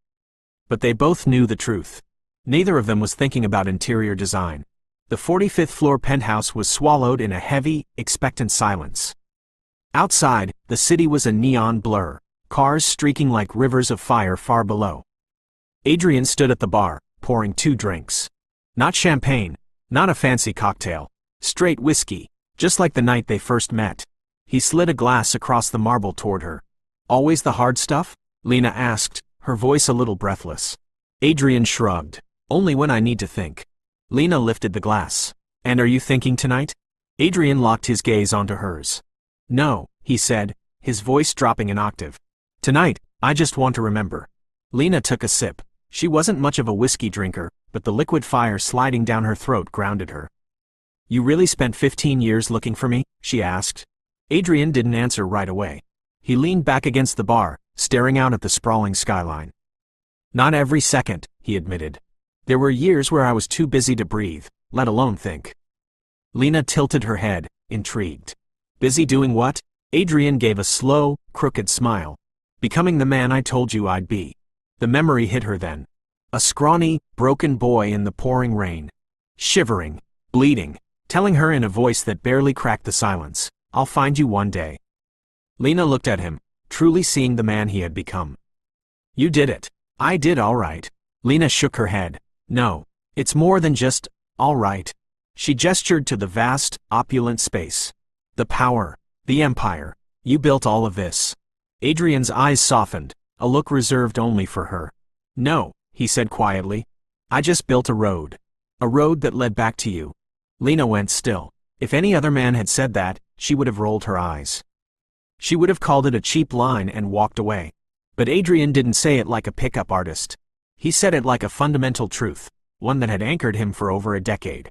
B: But they both knew the truth. Neither of them was thinking about interior design. The 45th floor penthouse was swallowed in a heavy, expectant silence. Outside, the city was a neon blur, cars streaking like rivers of fire far below. Adrian stood at the bar, pouring 2 drinks. Not champagne, not a fancy cocktail. Straight whiskey, just like the night they first met. He slid a glass across the marble toward her. "Always the hard stuff?" Lena asked, her voice a little breathless. Adrian shrugged. "Only when I need to think." Lena lifted the glass. "And are you thinking tonight?" Adrian locked his gaze onto hers. "No," he said, his voice dropping an octave. "Tonight, I just want to remember." Lena took a sip. She wasn't much of a whiskey drinker, but the liquid fire sliding down her throat grounded her. "You really spent 15 years looking for me?" she asked. Adrian didn't answer right away. He leaned back against the bar, staring out at the sprawling skyline. "Not every second," he admitted. "There were years where I was too busy to breathe, let alone think." Lena tilted her head, intrigued. "Busy doing what?" Adrian gave a slow, crooked smile. "Becoming the man I told you I'd be." The memory hit her then. A scrawny, broken boy in the pouring rain. Shivering, bleeding, telling her in a voice that barely cracked the silence, "I'll find you one day." Lena looked at him, truly seeing the man he had become. "You did it." "I did all right." Lena shook her head. "No, it's more than just, all right." She gestured to the vast, opulent space. "The power, the empire. You built all of this." Adrian's eyes softened, a look reserved only for her. "No," he said quietly. "I just built a road. A road that led back to you." Lena went still. If any other man had said that, she would have rolled her eyes. She would have called it a cheap line and walked away. But Adrian didn't say it like a pickup artist. He said it like a fundamental truth, one that had anchored him for over a decade.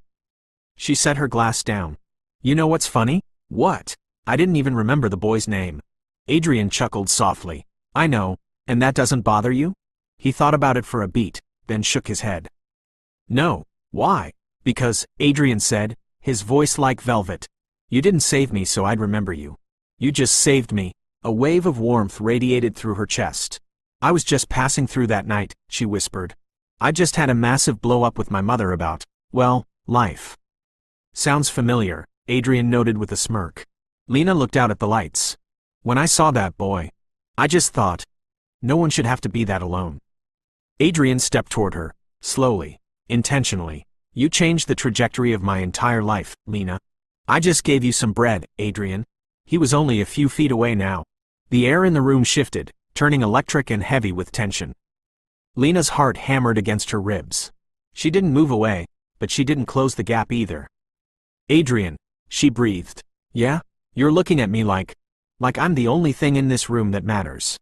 B: She set her glass down. You know what's funny? What? I didn't even remember the boy's name. Adrian chuckled softly. I know, and that doesn't bother you? He thought about it for a beat, then shook his head. No, why? Because, Adrian said, his voice like velvet. You didn't save me so I'd remember you. You just saved me. A wave of warmth radiated through her chest. I was just passing through that night, she whispered. I just had a massive blow-up with my mother about, well, life. Sounds familiar, Adrian noted with a smirk. Lena looked out at the lights. When I saw that boy, I just thought, no one should have to be that alone. Adrian stepped toward her, slowly, intentionally. You changed the trajectory of my entire life, Lena. I just gave you some bread, Adrian. He was only a few feet away now. The air in the room shifted, turning electric and heavy with tension. Lena's heart hammered against her ribs. She didn't move away, but she didn't close the gap either. Adrian, she breathed. Yeah? You're looking at me like I'm the only thing in this room that matters.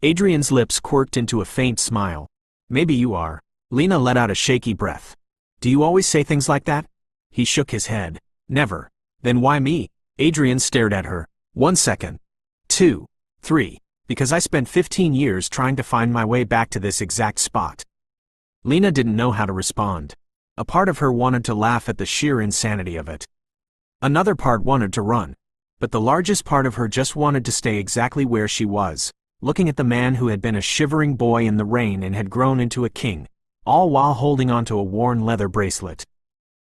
B: Adrian's lips quirked into a faint smile. Maybe you are. Lena let out a shaky breath. Do you always say things like that? He shook his head. Never. Then why me? Adrian stared at her. 1 second. 2. 3. Because I spent 15 years trying to find my way back to this exact spot. Lena didn't know how to respond. A part of her wanted to laugh at the sheer insanity of it. Another part wanted to run. But the largest part of her just wanted to stay exactly where she was, looking at the man who had been a shivering boy in the rain and had grown into a king, all while holding onto a worn leather bracelet.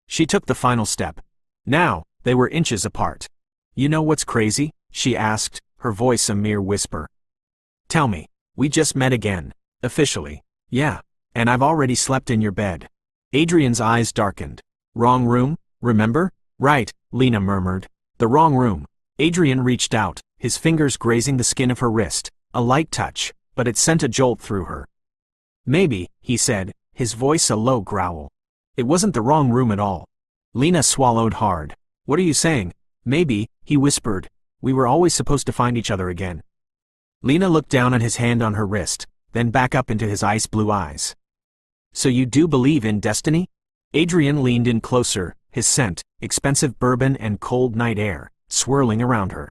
B: She took the final step. Now, they were inches apart. You know what's crazy? She asked, her voice a mere whisper. Tell me, we just met again, officially. Yeah, and I've already slept in your bed. Adrian's eyes darkened. Wrong room, remember? Right, Lena murmured. The wrong room. Adrian reached out, his fingers grazing the skin of her wrist, a light touch, but it sent a jolt through her. Maybe, he said, his voice a low growl. It wasn't the wrong room at all. Lena swallowed hard. What are you saying? Maybe, he whispered. We were always supposed to find each other again. Lena looked down at his hand on her wrist, then back up into his ice blue eyes. So you do believe in destiny? Adrian leaned in closer, his scent, expensive bourbon and cold night air, swirling around her.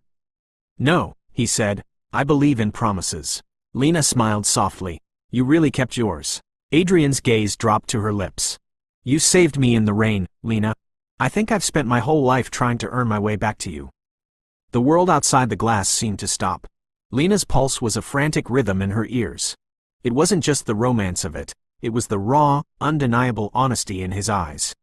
B: No, he said, I believe in promises. Lena smiled softly. You really kept yours. Adrian's gaze dropped to her lips. You saved me in the rain, Lena. I think I've spent my whole life trying to earn my way back to you. The world outside the glass seemed to stop. Lena's pulse was a frantic rhythm in her ears. It wasn't just the romance of it, it was the raw, undeniable honesty in his eyes.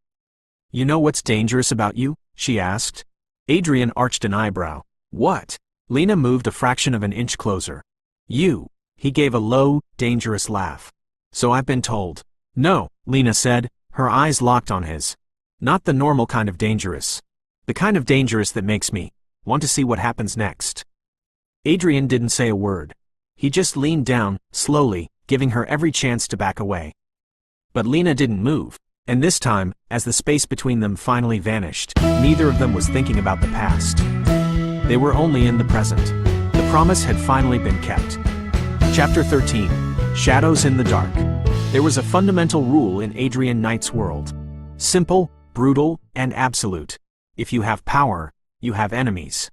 B: You know what's dangerous about you? She asked. Adrian arched an eyebrow. What? Lena moved a fraction of an inch closer. You. He gave a low, dangerous laugh. So I've been told. No, Lena said, her eyes locked on his. Not the normal kind of dangerous. The kind of dangerous that makes me want to see what happens next. Adrian didn't say a word. He just leaned down, slowly, giving her every chance to back away. But Lena didn't move, and this time, as the space between them finally vanished, neither of them was thinking about the past. They were only in the present. The promise had finally been kept. Chapter 13. Shadows in the Dark. There was a fundamental rule in Adrian Knight's world. Simple, brutal, and absolute. If you have power, you have enemies.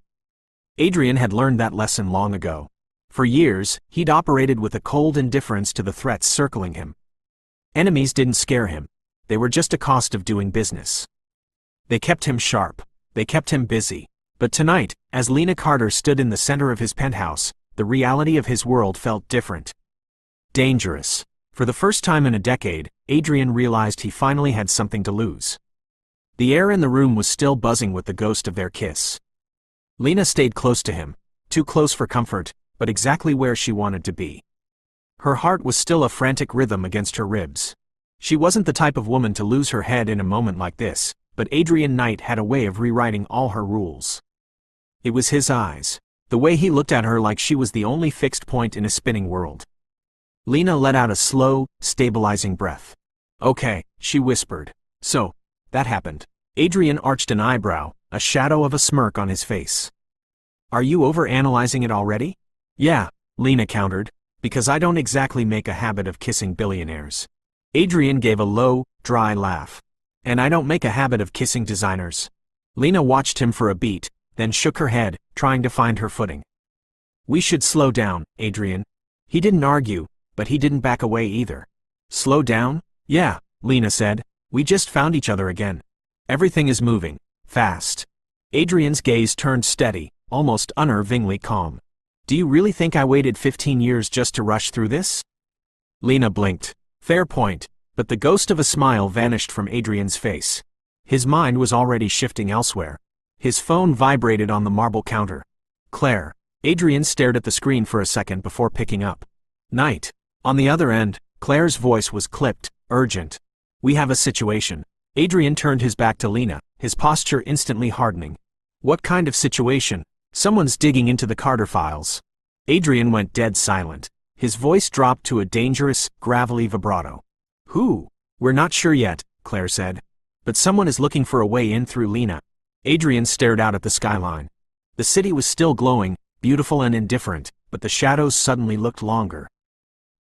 B: Adrian had learned that lesson long ago. For years, he'd operated with a cold indifference to the threats circling him. Enemies didn't scare him. They were just a cost of doing business. They kept him sharp. They kept him busy. But tonight, as Lena Carter stood in the center of his penthouse, the reality of his world felt different. Dangerous. For the first time in a decade, Adrian realized he finally had something to lose. The air in the room was still buzzing with the ghost of their kiss. Lena stayed close to him, too close for comfort, but exactly where she wanted to be. Her heart was still a frantic rhythm against her ribs. She wasn't the type of woman to lose her head in a moment like this, but Adrian Knight had a way of rewriting all her rules. It was his eyes, the way he looked at her like she was the only fixed point in a spinning world. Lena let out a slow, stabilizing breath. Okay, she whispered. So, that happened. Adrian arched an eyebrow, a shadow of a smirk on his face. Are you overanalyzing it already? Yeah, Lena countered, because I don't exactly make a habit of kissing billionaires. Adrian gave a low, dry laugh. And I don't make a habit of kissing designers. Lena watched him for a beat, then shook her head, trying to find her footing. We should slow down, Adrian. He didn't argue, but he didn't back away either. Slow down? Yeah, Lena said. We just found each other again. Everything is moving, fast. Adrian's gaze turned steady, almost unnervingly calm. Do you really think I waited 15 years just to rush through this? Lena blinked. Fair point, but the ghost of a smile vanished from Adrian's face. His mind was already shifting elsewhere. His phone vibrated on the marble counter. Claire. Adrian stared at the screen for a second before picking up. Night. On the other end, Claire's voice was clipped, urgent. We have a situation. Adrian turned his back to Lena, his posture instantly hardening. What kind of situation? Someone's digging into the Carter files. Adrian went dead silent. His voice dropped to a dangerous, gravelly vibrato. Who? We're not sure yet, Claire said. But someone is looking for a way in through Lena. Adrian stared out at the skyline. The city was still glowing, beautiful and indifferent, but the shadows suddenly looked longer.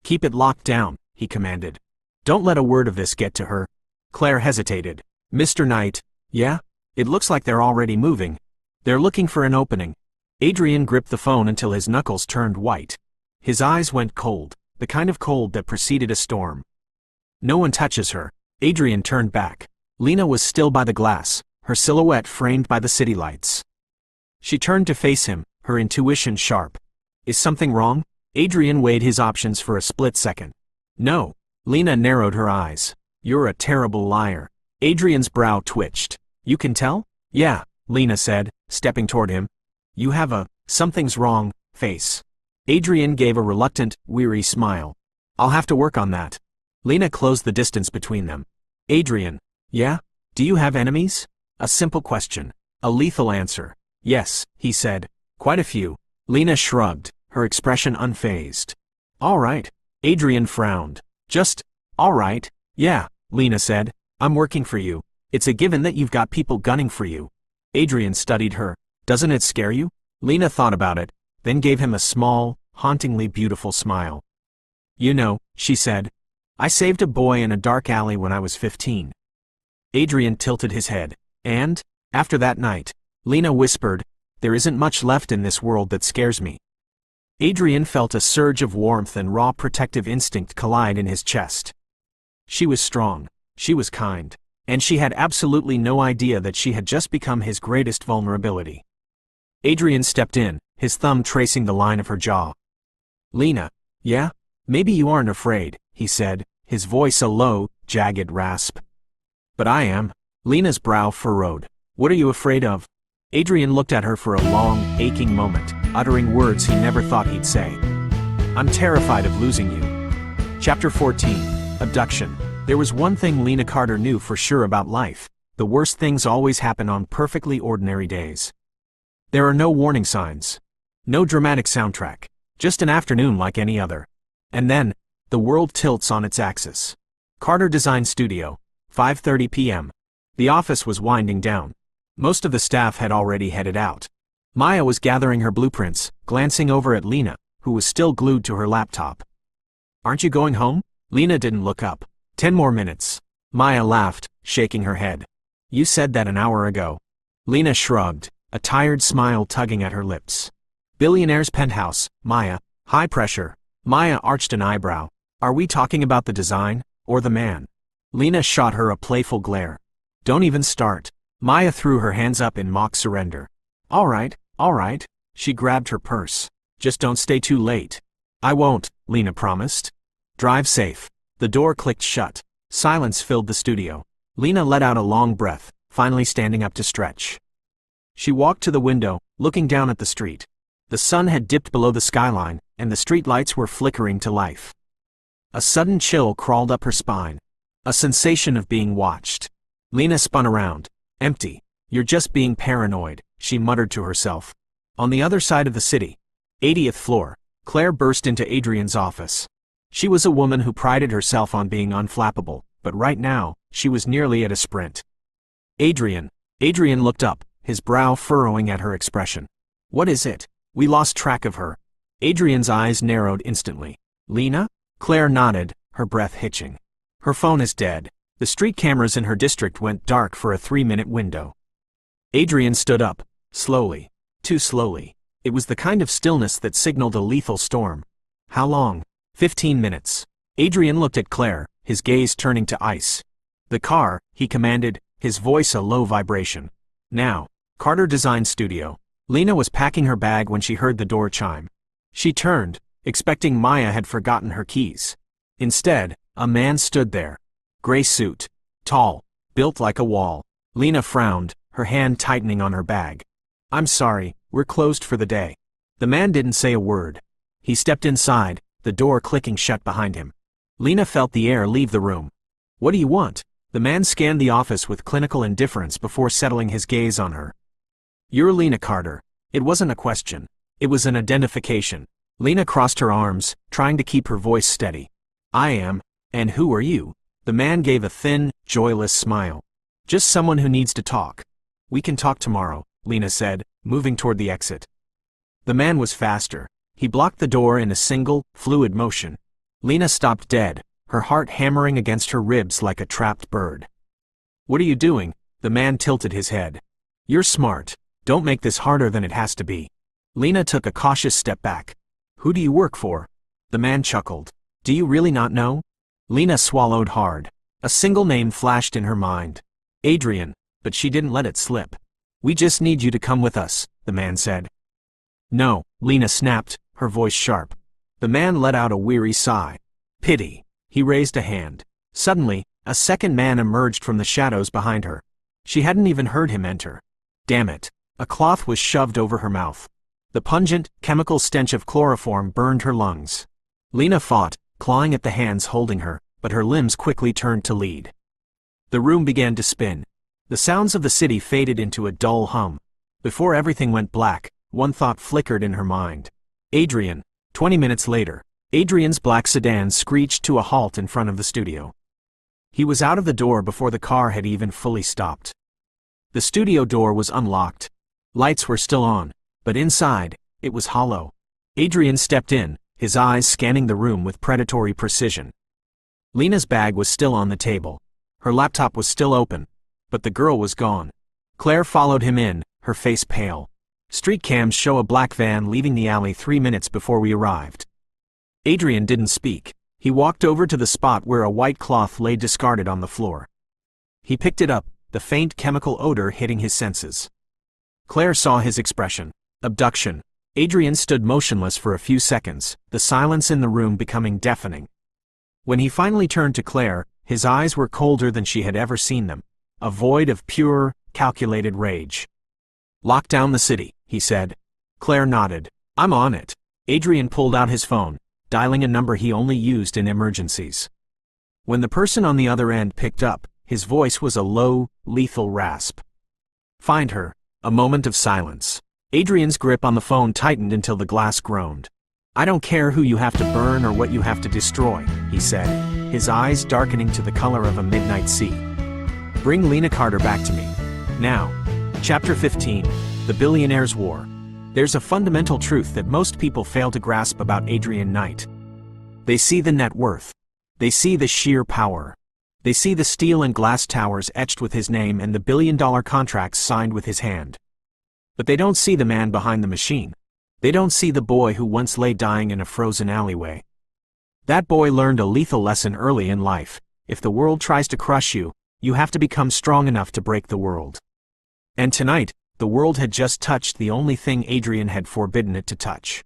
B: Keep it locked down, he commanded. Don't let a word of this get to her. Claire hesitated. Mr. Knight, yeah? It looks like they're already moving. They're looking for an opening. Adrian gripped the phone until his knuckles turned white. His eyes went cold, the kind of cold that preceded a storm. No one touches her. Adrian turned back. Lena was still by the glass, her silhouette framed by the city lights. She turned to face him, her intuition sharp. Is something wrong? Adrian weighed his options for a split second. No. Lena narrowed her eyes. You're a terrible liar. Adrian's brow twitched. You can tell? Yeah, Lena said, stepping toward him. You have a something's wrong face. Adrian gave a reluctant, weary smile. I'll have to work on that. Lena closed the distance between them. Adrian. Yeah? Do you have enemies? A simple question. A lethal answer. Yes, he said. Quite a few. Lena shrugged, her expression unfazed. All right. Adrian frowned. Just, all right. Yeah, Lena said. I'm working for you. It's a given that you've got people gunning for you. Adrian studied her. Doesn't it scare you? Lena thought about it, then gave him a small, hauntingly beautiful smile. You know, she said. I saved a boy in a dark alley when I was 15. Adrian tilted his head. And, after that night, Lena whispered, there isn't much left in this world that scares me. Adrian felt a surge of warmth and raw protective instinct collide in his chest. She was strong, she was kind, and she had absolutely no idea that she had just become his greatest vulnerability. Adrian stepped in, his thumb tracing the line of her jaw. Lena, yeah? Maybe you aren't afraid, he said, his voice a low, jagged rasp. But I am. Lena's brow furrowed. What are you afraid of? Adrian looked at her for a long, aching moment, uttering words he never thought he'd say. I'm terrified of losing you. Chapter 14. Abduction. There was one thing Lena Carter knew for sure about life. The worst things always happen on perfectly ordinary days. There are no warning signs. No dramatic soundtrack. Just an afternoon like any other. And then, the world tilts on its axis. Carter Design Studio, 5:30 p.m. The office was winding down. Most of the staff had already headed out. Maya was gathering her blueprints, glancing over at Lena, who was still glued to her laptop. Aren't you going home? Lena didn't look up. 10 more minutes. Maya laughed, shaking her head. You said that an hour ago. Lena shrugged, a tired smile tugging at her lips. Billionaire's penthouse, Maya. High pressure. Maya arched an eyebrow. Are we talking about the design, or the man? Lena shot her a playful glare. Don't even start. Maya threw her hands up in mock surrender. All right. She grabbed her purse. Just don't stay too late. I won't, Lena promised. Drive safe. The door clicked shut. Silence filled the studio. Lena let out a long breath, finally standing up to stretch. She walked to the window, looking down at the street. The sun had dipped below the skyline, and the street lights were flickering to life. A sudden chill crawled up her spine. A sensation of being watched. Lena spun around. Empty. You're just being paranoid, she muttered to herself. On the other side of the city, 80th floor, Claire burst into Adrian's office. She was a woman who prided herself on being unflappable, but right now, she was nearly at a sprint. Adrian. Adrian looked up, his brow furrowing at her expression. What is it? We lost track of her. Adrian's eyes narrowed instantly. Lena? Claire nodded, her breath hitching. Her phone is dead. The street cameras in her district went dark for a 3-minute window. Adrian stood up, slowly. Too slowly. It was the kind of stillness that signaled a lethal storm. How long? 15 minutes. Adrian looked at Claire, his gaze turning to ice. The car, he commanded, his voice a low vibration. Now. Carter Design Studio. Lena was packing her bag when she heard the door chime. She turned, expecting Maya had forgotten her keys. Instead, a man stood there. Gray suit. Tall. Built like a wall. Lena frowned, her hand tightening on her bag. "I'm sorry, we're closed for the day." The man didn't say a word. He stepped inside, the door clicking shut behind him. Lena felt the air leave the room. "What do you want?" The man scanned the office with clinical indifference before settling his gaze on her. "You're Lena Carter." It wasn't a question. It was an identification. Lena crossed her arms, trying to keep her voice steady. "I am. And who are you?" The man gave a thin, joyless smile. "Just someone who needs to talk." "We can talk tomorrow," Lena said, moving toward the exit. The man was faster. He blocked the door in a single, fluid motion. Lena stopped dead, her heart hammering against her ribs like a trapped bird. "What are you doing?" The man tilted his head. "You're smart. Don't make this harder than it has to be." Lena took a cautious step back. "Who do you work for?" The man chuckled. "Do you really not know?" Lena swallowed hard. A single name flashed in her mind. Adrian, but she didn't let it slip. "We just need you to come with us," the man said. "No," Lena snapped, her voice sharp. The man let out a weary sigh. "Pity." He raised a hand. Suddenly, a second man emerged from the shadows behind her. She hadn't even heard him enter. Damn it. A cloth was shoved over her mouth. The pungent, chemical stench of chloroform burned her lungs. Lena fought, clawing at the hands holding her, but her limbs quickly turned to lead. The room began to spin. The sounds of the city faded into a dull hum. Before everything went black, one thought flickered in her mind. Adrian. 20 minutes later, Adrian's black sedan screeched to a halt in front of the studio. He was out of the door before the car had even fully stopped. The studio door was unlocked. Lights were still on, but inside, it was hollow. Adrian stepped in, his eyes scanning the room with predatory precision. Lena's bag was still on the table. Her laptop was still open, but the girl was gone. Claire followed him in, her face pale. Street cams show a black van leaving the alley 3 minutes before we arrived. Adrian didn't speak. He walked over to the spot where a white cloth lay discarded on the floor. He picked it up, the faint chemical odor hitting his senses. Claire saw his expression. Abduction. Adrian stood motionless for a few seconds, the silence in the room becoming deafening. When he finally turned to Claire, his eyes were colder than she had ever seen them, a void of pure, calculated rage. "Lock down the city," he said. Claire nodded. "I'm on it." Adrian pulled out his phone, dialing a number he only used in emergencies. When the person on the other end picked up, his voice was a low, lethal rasp. "Find her." A moment of silence. Adrian's grip on the phone tightened until the glass groaned. "I don't care who you have to burn or what you have to destroy," he said, his eyes darkening to the color of a midnight sea. "Bring Lena Carter back to me. Now." Chapter 15. The Billionaire's War. There's a fundamental truth that most people fail to grasp about Adrian Knight. They see the net worth. They see the sheer power. They see the steel and glass towers etched with his name and the billion-dollar contracts signed with his hand. But they don't see the man behind the machine. They don't see the boy who once lay dying in a frozen alleyway. That boy learned a lethal lesson early in life. If the world tries to crush you, you have to become strong enough to break the world. And tonight, the world had just touched the only thing Adrian had forbidden it to touch.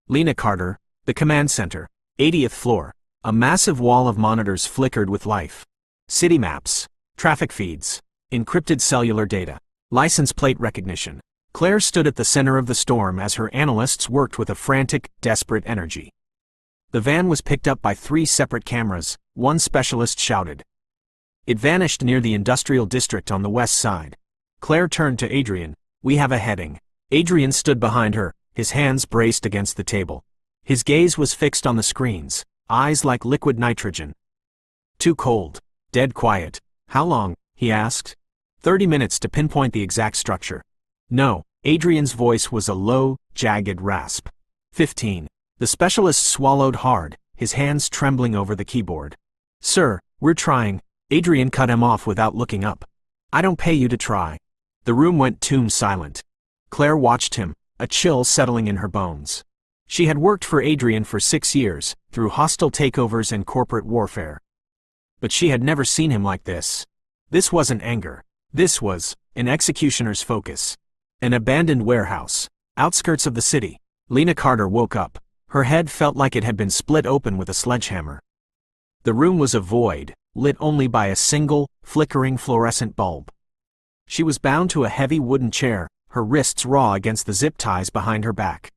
B: Lena Carter, the command center, 80th floor. A massive wall of monitors flickered with life. City maps, traffic feeds, encrypted cellular data, license plate recognition. Claire stood at the center of the storm as her analysts worked with a frantic, desperate energy. The van was picked up by 3 separate cameras, one specialist shouted. It vanished near the industrial district on the west side. Claire turned to Adrian. "We have a heading." Adrian stood behind her, his hands braced against the table. His gaze was fixed on the screens, eyes like liquid nitrogen. Too cold. Dead quiet. "How long?" he asked. 30 minutes to pinpoint the exact structure. "No." Adrian's voice was a low, jagged rasp. 15. The specialist swallowed hard, his hands trembling over the keyboard. "Sir, we're trying." Adrian cut him off without looking up. "I don't pay you to try." The room went tomb silent. Claire watched him, a chill settling in her bones. She had worked for Adrian for 6 years, through hostile takeovers and corporate warfare. But she had never seen him like this. This wasn't anger. This was an executioner's focus. An abandoned warehouse, outskirts of the city. Lena Carter woke up. Her head felt like it had been split open with a sledgehammer. The room was a void, lit only by a single, flickering fluorescent bulb. She was bound to a heavy wooden chair, her wrists raw against the zip ties behind her back.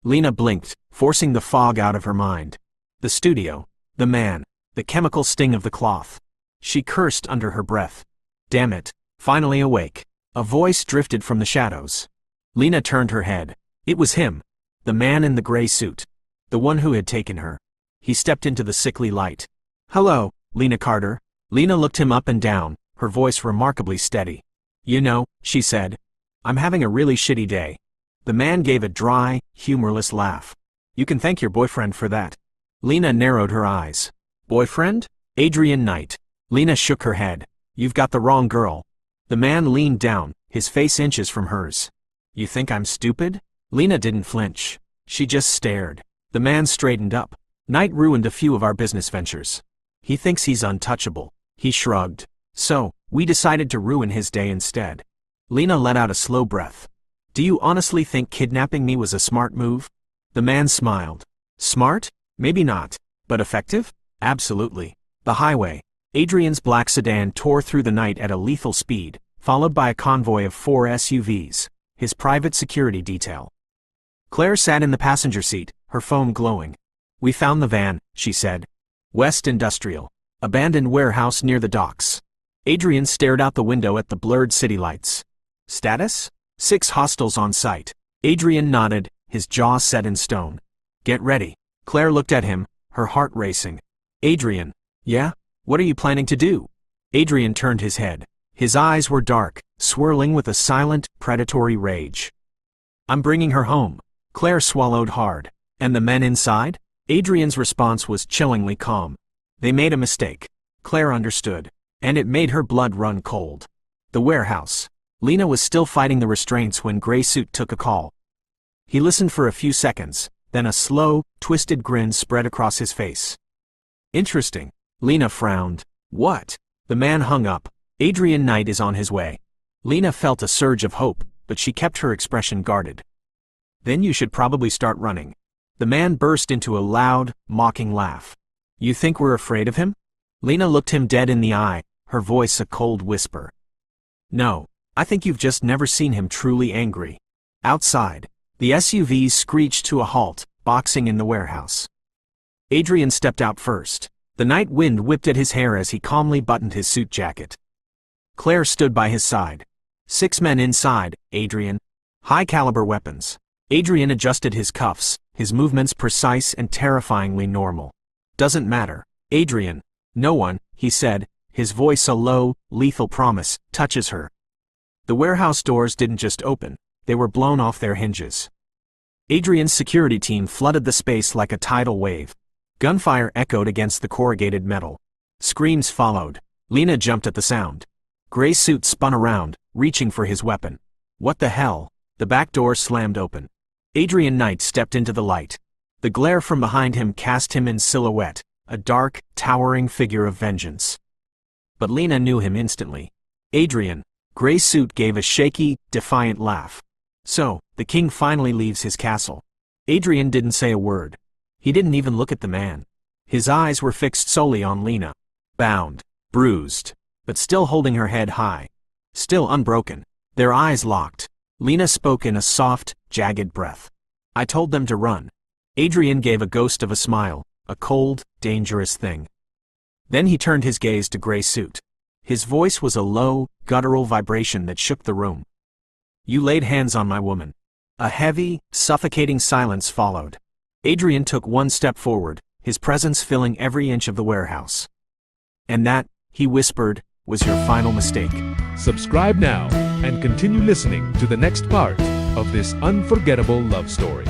B: Lena blinked, forcing the fog out of her mind. The studio, the man, the chemical sting of the cloth. She cursed under her breath. Damn it. Finally awake. A voice drifted from the shadows. Lena turned her head. It was him. The man in the gray suit. The one who had taken her. He stepped into the sickly light. "Hello, Lena Carter." Lena looked him up and down, her voice remarkably steady. "You know," she said, "I'm having a really shitty day." The man gave a dry, humorless laugh. "You can thank your boyfriend for that." Lena narrowed her eyes. "Boyfriend?" "Adrian Knight." Lena shook her head. "You've got the wrong girl." The man leaned down, his face inches from hers. "You think I'm stupid?" Lena didn't flinch. She just stared. The man straightened up. "Knight ruined a few of our business ventures. He thinks he's untouchable." He shrugged. "So, we decided to ruin his day instead." Lena let out a slow breath. "Do you honestly think kidnapping me was a smart move?" The man smiled. "Smart? Maybe not. But effective? Absolutely." The highway. Adrian's black sedan tore through the night at a lethal speed, followed by a convoy of 4 SUVs, his private security detail. Claire sat in the passenger seat, her phone glowing. "We found the van," she said. "West Industrial. Abandoned warehouse near the docks." Adrian stared out the window at the blurred city lights. "Status? 6 hostiles on site." Adrian nodded, his jaw set in stone. "Get ready." Claire looked at him, her heart racing. "Adrian." "Yeah? What are you planning to do?" Adrian turned his head. His eyes were dark, swirling with a silent, predatory rage. "I'm bringing her home." Claire swallowed hard. "And the men inside?" Adrian's response was chillingly calm. "They made a mistake." Claire understood. And it made her blood run cold. The warehouse. Lena was still fighting the restraints when Gray Suit took a call. He listened for a few seconds, then a slow, twisted grin spread across his face. "Interesting." Lena frowned. "What?" The man hung up. "Adrian Knight is on his way." Lena felt a surge of hope, but she kept her expression guarded. "Then you should probably start running." The man burst into a loud, mocking laugh. "You think we're afraid of him?" Lena looked him dead in the eye, her voice a cold whisper. "No, I think you've just never seen him truly angry." Outside, the SUVs screeched to a halt, boxing in the warehouse. Adrian stepped out first. The night wind whipped at his hair as he calmly buttoned his suit jacket. Claire stood by his side. 6 men inside, Adrian. High-caliber weapons. Adrian adjusted his cuffs, his movements precise and terrifyingly normal. "Doesn't matter, Adrian." "No one," he said, his voice a low, lethal promise, "touches her." The warehouse doors didn't just open, they were blown off their hinges. Adrian's security team flooded the space like a tidal wave. Gunfire echoed against the corrugated metal. Screams followed. Lena jumped at the sound. Gray Suit spun around, reaching for his weapon. "What the hell?" The back door slammed open. Adrian Knight stepped into the light. The glare from behind him cast him in silhouette, a dark, towering figure of vengeance. But Lena knew him instantly. "Adrian." Gray Suit gave a shaky, defiant laugh. "So, the king finally leaves his castle." Adrian didn't say a word. He didn't even look at the man. His eyes were fixed solely on Lena. Bound, bruised, but still holding her head high. Still unbroken. Their eyes locked. Lena spoke in a soft, jagged breath. "I told them to run." Adrian gave a ghost of a smile, a cold, dangerous thing. Then he turned his gaze to Gray Suit. His voice was a low, guttural vibration that shook the room. "You laid hands on my woman." A heavy, suffocating silence followed. Adrian took one step forward, his presence filling every inch of the warehouse. "And that," he whispered, "was your final mistake."
A: Subscribe now and continue listening to the next part of this unforgettable love story.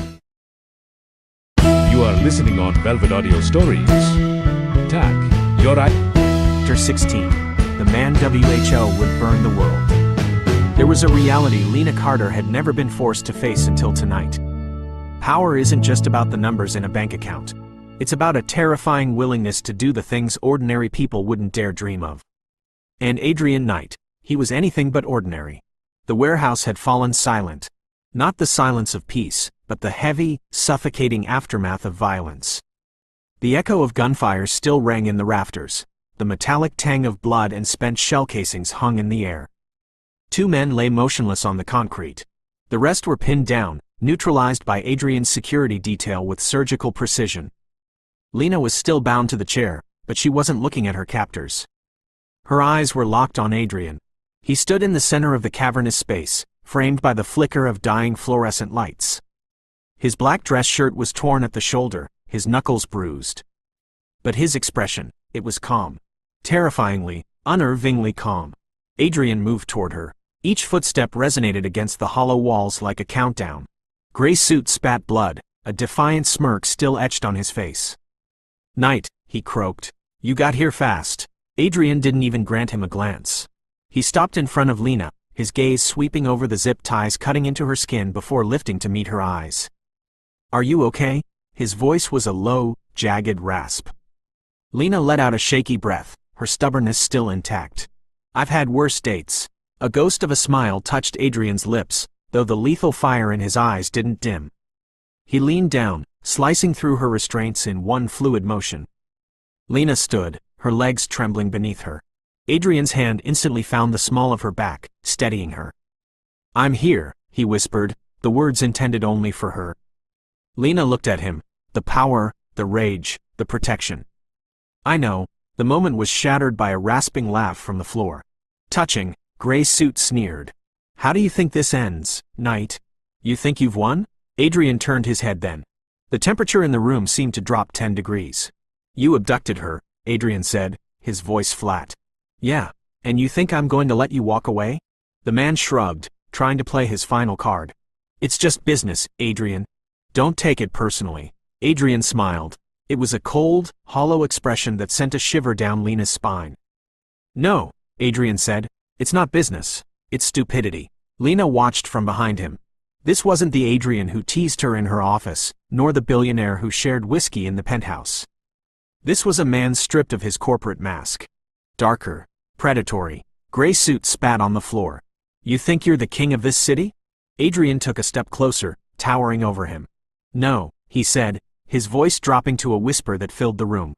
A: You are listening on Velvet Audio Stories. Tag your
B: Chapter 16. The Man WHO Would Burn the World. There was a reality Lena Carter had never been forced to face until tonight. Power isn't just about the numbers in a bank account. It's about a terrifying willingness to do the things ordinary people wouldn't dare dream of. And Adrian Knight, he was anything but ordinary. The warehouse had fallen silent. Not the silence of peace, but the heavy, suffocating aftermath of violence. The echo of gunfire still rang in the rafters. The metallic tang of blood and spent shell casings hung in the air. 2 men lay motionless on the concrete. The rest were pinned down, neutralized by Adrian's security detail with surgical precision. Lena was still bound to the chair, but she wasn't looking at her captors. Her eyes were locked on Adrian. He stood in the center of the cavernous space, framed by the flicker of dying fluorescent lights. His black dress shirt was torn at the shoulder, his knuckles bruised. But his expression, it was calm. Terrifyingly, unnervingly calm. Adrian moved toward her. Each footstep resonated against the hollow walls like a countdown. Gray suit spat blood, a defiant smirk still etched on his face. "Knight," he croaked. "You got here fast." Adrian didn't even grant him a glance. He stopped in front of Lena, his gaze sweeping over the zip ties cutting into her skin before lifting to meet her eyes. "Are you okay?" His voice was a low, jagged rasp. Lena let out a shaky breath, her stubbornness still intact. "I've had worse dates." A ghost of a smile touched Adrian's lips, though the lethal fire in his eyes didn't dim. He leaned down, slicing through her restraints in one fluid motion. Lena stood, her legs trembling beneath her. Adrian's hand instantly found the small of her back, steadying her. "I'm here," he whispered, the words intended only for her. Lena looked at him, the power, the rage, the protection. "I know." The moment was shattered by a rasping laugh from the floor. Touching, Gray suit sneered. "How do you think this ends, Knight? You think you've won?" Adrian turned his head then. The temperature in the room seemed to drop 10 degrees. "You abducted her," Adrian said, his voice flat. "Yeah, and you think I'm going to let you walk away?" The man shrugged, trying to play his final card. "It's just business, Adrian. Don't take it personally." Adrian smiled. It was a cold, hollow expression that sent a shiver down Lena's spine. "No," Adrian said. "It's not business. It's stupidity." Lena watched from behind him. This wasn't the Adrian who teased her in her office, nor the billionaire who shared whiskey in the penthouse. This was a man stripped of his corporate mask. Darker, predatory. Gray suit spat on the floor. "You think you're the king of this city?" Adrian took a step closer, towering over him. "No," he said, his voice dropping to a whisper that filled the room.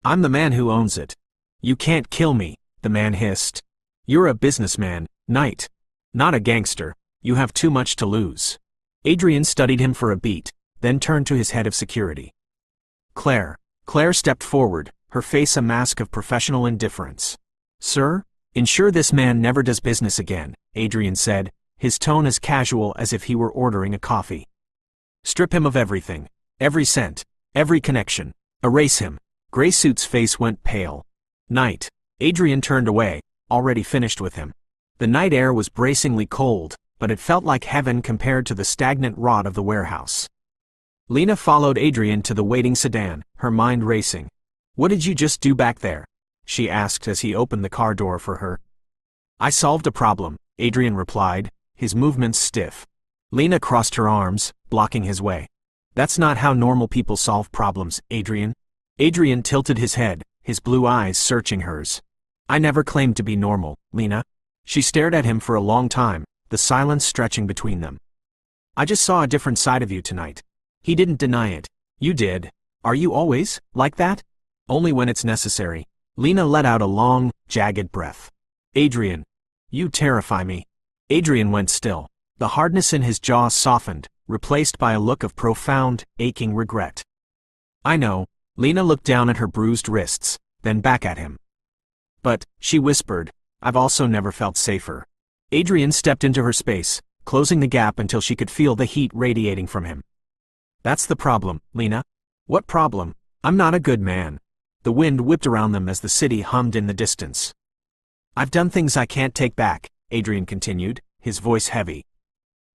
B: "I'm the man who owns it." "You can't kill me," the man hissed. "You're a businessman, Knight. Not a gangster. You have too much to lose." Adrian studied him for a beat, then turned to his head of security. "Claire." Claire stepped forward, her face a mask of professional indifference. "Sir, ensure this man never does business again," Adrian said, his tone as casual as if he were ordering a coffee. "Strip him of everything. Every cent. Every connection. Erase him." Gray suit's face went pale. "Knight." Adrian turned away, already finished with him. The night air was bracingly cold, but it felt like heaven compared to the stagnant rot of the warehouse. Lena followed Adrian to the waiting sedan, her mind racing. "What did you just do back there?" she asked as he opened the car door for her. "I solved a problem," Adrian replied, his movements stiff. Lena crossed her arms, blocking his way. "That's not how normal people solve problems, Adrian." Adrian tilted his head, his blue eyes searching hers. "I never claimed to be normal, Lena." She stared at him for a long time, the silence stretching between them. "I just saw a different side of you tonight." He didn't deny it. "You did. Are you always like that?" "Only when it's necessary." Lena let out a long, jagged breath. "Adrian, you terrify me." Adrian went still. The hardness in his jaw softened, replaced by a look of profound, aching regret. "I know." Lena looked down at her bruised wrists, then back at him. "But," she whispered, "I've also never felt safer." Adrian stepped into her space, closing the gap until she could feel the heat radiating from him. "That's the problem, Lena." "What problem?" "I'm not a good man." The wind whipped around them as the city hummed in the distance. "I've done things I can't take back," Adrian continued, his voice heavy.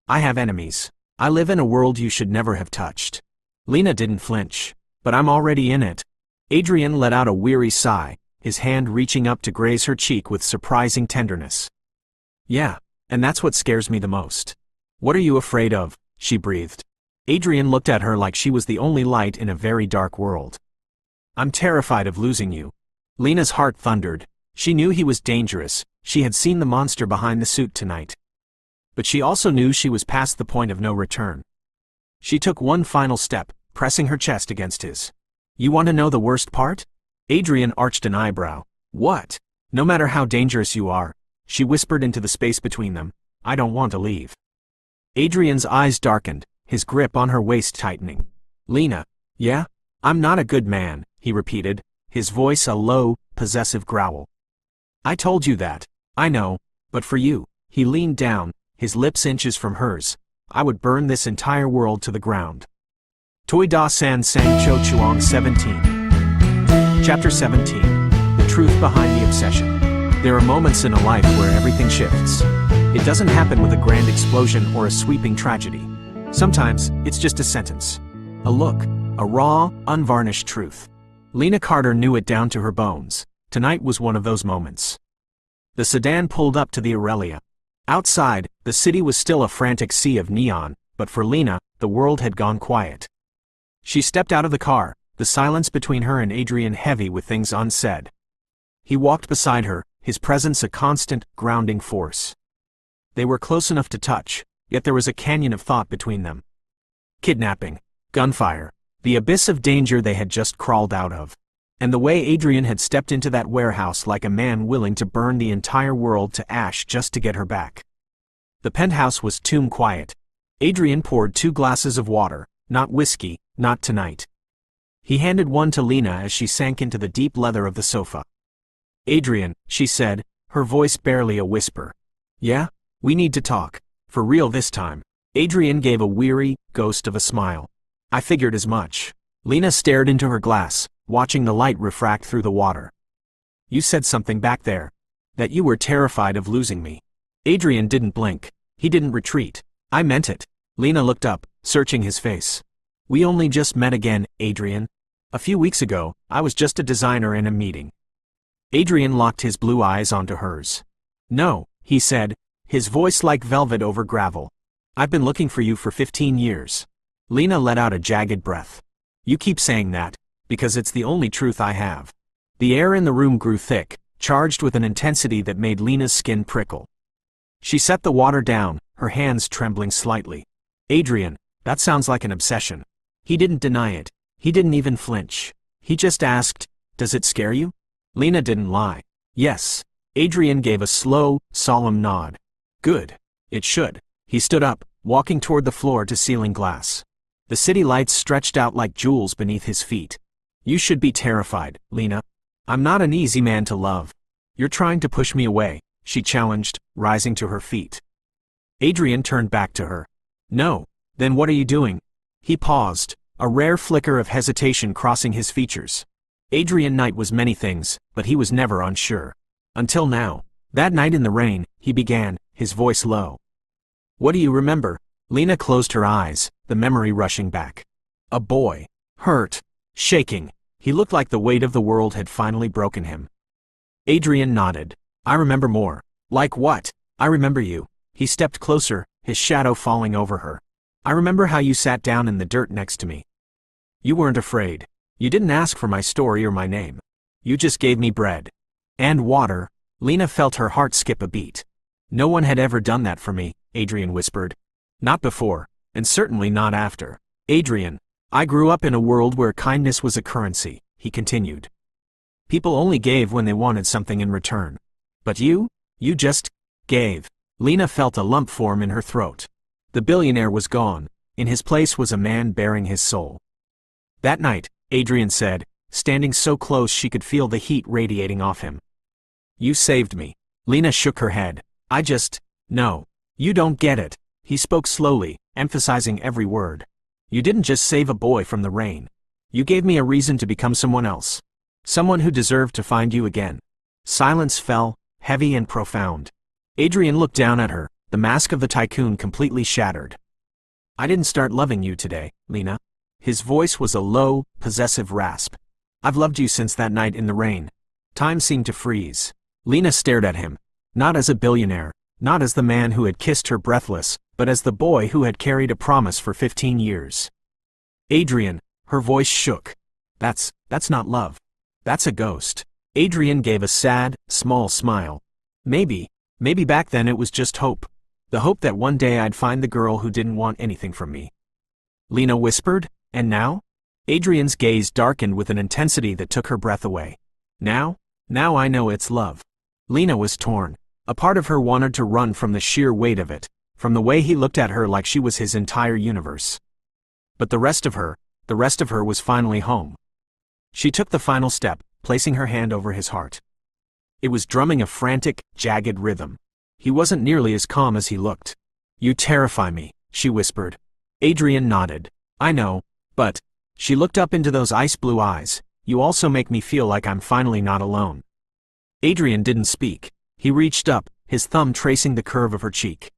B: "I have enemies. I live in a world you should never have touched." Lena didn't flinch. "But I'm already in it." Adrian let out a weary sigh, his hand reaching up to graze her cheek with surprising tenderness. Yeah, and that's what scares me the most. What are you afraid of? She breathed. Adrian looked at her like she was the only light in a very dark world. I'm terrified of losing you. Lena's heart thundered. She knew he was dangerous. She had seen the monster behind the suit tonight. But she also knew she was past the point of no return. She took one final step, pressing her chest against his. You want to know the worst part? Adrian arched an eyebrow. What? No matter how dangerous you are, she whispered into the space between them, I don't want to leave. Adrian's eyes darkened, his grip on her waist tightening. Lena, yeah? I'm not a good man, he repeated, his voice a low, possessive growl. I told you that. I know, but for you, he leaned down, his lips inches from hers, I would burn this entire world to the ground. Toi Da San Sang Cho Chuang 17. Chapter 17. The Truth Behind the Obsession. There are moments in a life where everything shifts. It doesn't happen with a grand explosion or a sweeping tragedy. Sometimes, it's just a sentence. A look. A raw, unvarnished truth. Lena Carter knew it down to her bones. Tonight was one of those moments. The sedan pulled up to the Aurelia. Outside, the city was still a frantic sea of neon, but for Lena, the world had gone quiet. She stepped out of the car, the silence between her and Adrian heavy with things unsaid. He walked beside her, his presence a constant, grounding force. They were close enough to touch, yet there was a canyon of thought between them. Kidnapping, gunfire, the abyss of danger they had just crawled out of. And the way Adrian had stepped into that warehouse like a man willing to burn the entire world to ash just to get her back. The penthouse was tomb quiet. Adrian poured 2 glasses of water, not whiskey, not tonight. He handed one to Lena as she sank into the deep leather of the sofa. Adrian, she said, her voice barely a whisper. Yeah? We need to talk. For real this time. Adrian gave a weary, ghost of a smile. I figured as much. Lena stared into her glass, watching the light refract through the water. You said something back there. That you were terrified of losing me. Adrian didn't blink. He didn't retreat. I meant it. Lena looked up, searching his face. We only just met again, Adrian. A few weeks ago, I was just a designer in a meeting. Adrian locked his blue eyes onto hers. No, he said, his voice like velvet over gravel. I've been looking for you for 15 years. Lena let out a jagged breath. You keep saying that, because it's the only truth I have. The air in the room grew thick, charged with an intensity that made Lena's skin prickle. She set the water down, her hands trembling slightly. Adrian, that sounds like an obsession. He didn't deny it. He didn't even flinch. He just asked, does it scare you? Lena didn't lie. Yes. Adrian gave a slow, solemn nod. Good. It should. He stood up, walking toward the floor-to-ceiling glass. The city lights stretched out like jewels beneath his feet. You should be terrified, Lena. I'm not an easy man to love. You're trying to push me away, she challenged, rising to her feet. Adrian turned back to her. No. Then what are you doing? He paused, a rare flicker of hesitation crossing his features. Adrian Knight was many things, but he was never unsure. Until now. That night in the rain, he began, his voice low. What do you remember? Lena closed her eyes, the memory rushing back. A boy. Hurt. Shaking. He looked like the weight of the world had finally broken him. Adrian nodded. I remember more. Like what? I remember you. He stepped closer, his shadow falling over her. I remember how you sat down in the dirt next to me. You weren't afraid. You didn't ask for my story or my name. You just gave me bread. And water. Lena felt her heart skip a beat. No one had ever done that for me, Adrian whispered. Not before, and certainly not after. Adrian, I grew up in a world where kindness was a currency, he continued. People only gave when they wanted something in return. But you just gave. Lena felt a lump form in her throat. The billionaire was gone. In his place was a man bearing his soul. That night, Adrian said, standing so close she could feel the heat radiating off him. You saved me. Lena shook her head. No. You don't get it. He spoke slowly, emphasizing every word. You didn't just save a boy from the rain. You gave me a reason to become someone else. Someone who deserved to find you again. Silence fell, heavy and profound. Adrian looked down at her, the mask of the tycoon completely shattered. I didn't start loving you today, Lena. His voice was a low, possessive rasp. I've loved you since that night in the rain. Time seemed to freeze. Lena stared at him, not as a billionaire, not as the man who had kissed her breathless, but as the boy who had carried a promise for 15 years. Adrian, her voice shook. That's not love. That's a ghost. Adrian gave a sad, small smile. Maybe back then it was just hope. The hope that one day I'd find the girl who didn't want anything from me. Lena whispered, and now? Adrian's gaze darkened with an intensity that took her breath away. Now I know it's love. Lena was torn. A part of her wanted to run from the sheer weight of it, from the way he looked at her like she was his entire universe. But the rest of her was finally home. She took the final step, placing her hand over his heart. It was drumming a frantic, jagged rhythm. He wasn't nearly as calm as he looked. You terrify me, she whispered. Adrian nodded. I know, but... She looked up into those ice-blue eyes. You also make me feel like I'm finally not alone. Adrian didn't speak. He reached up, his thumb tracing the curve of her cheek.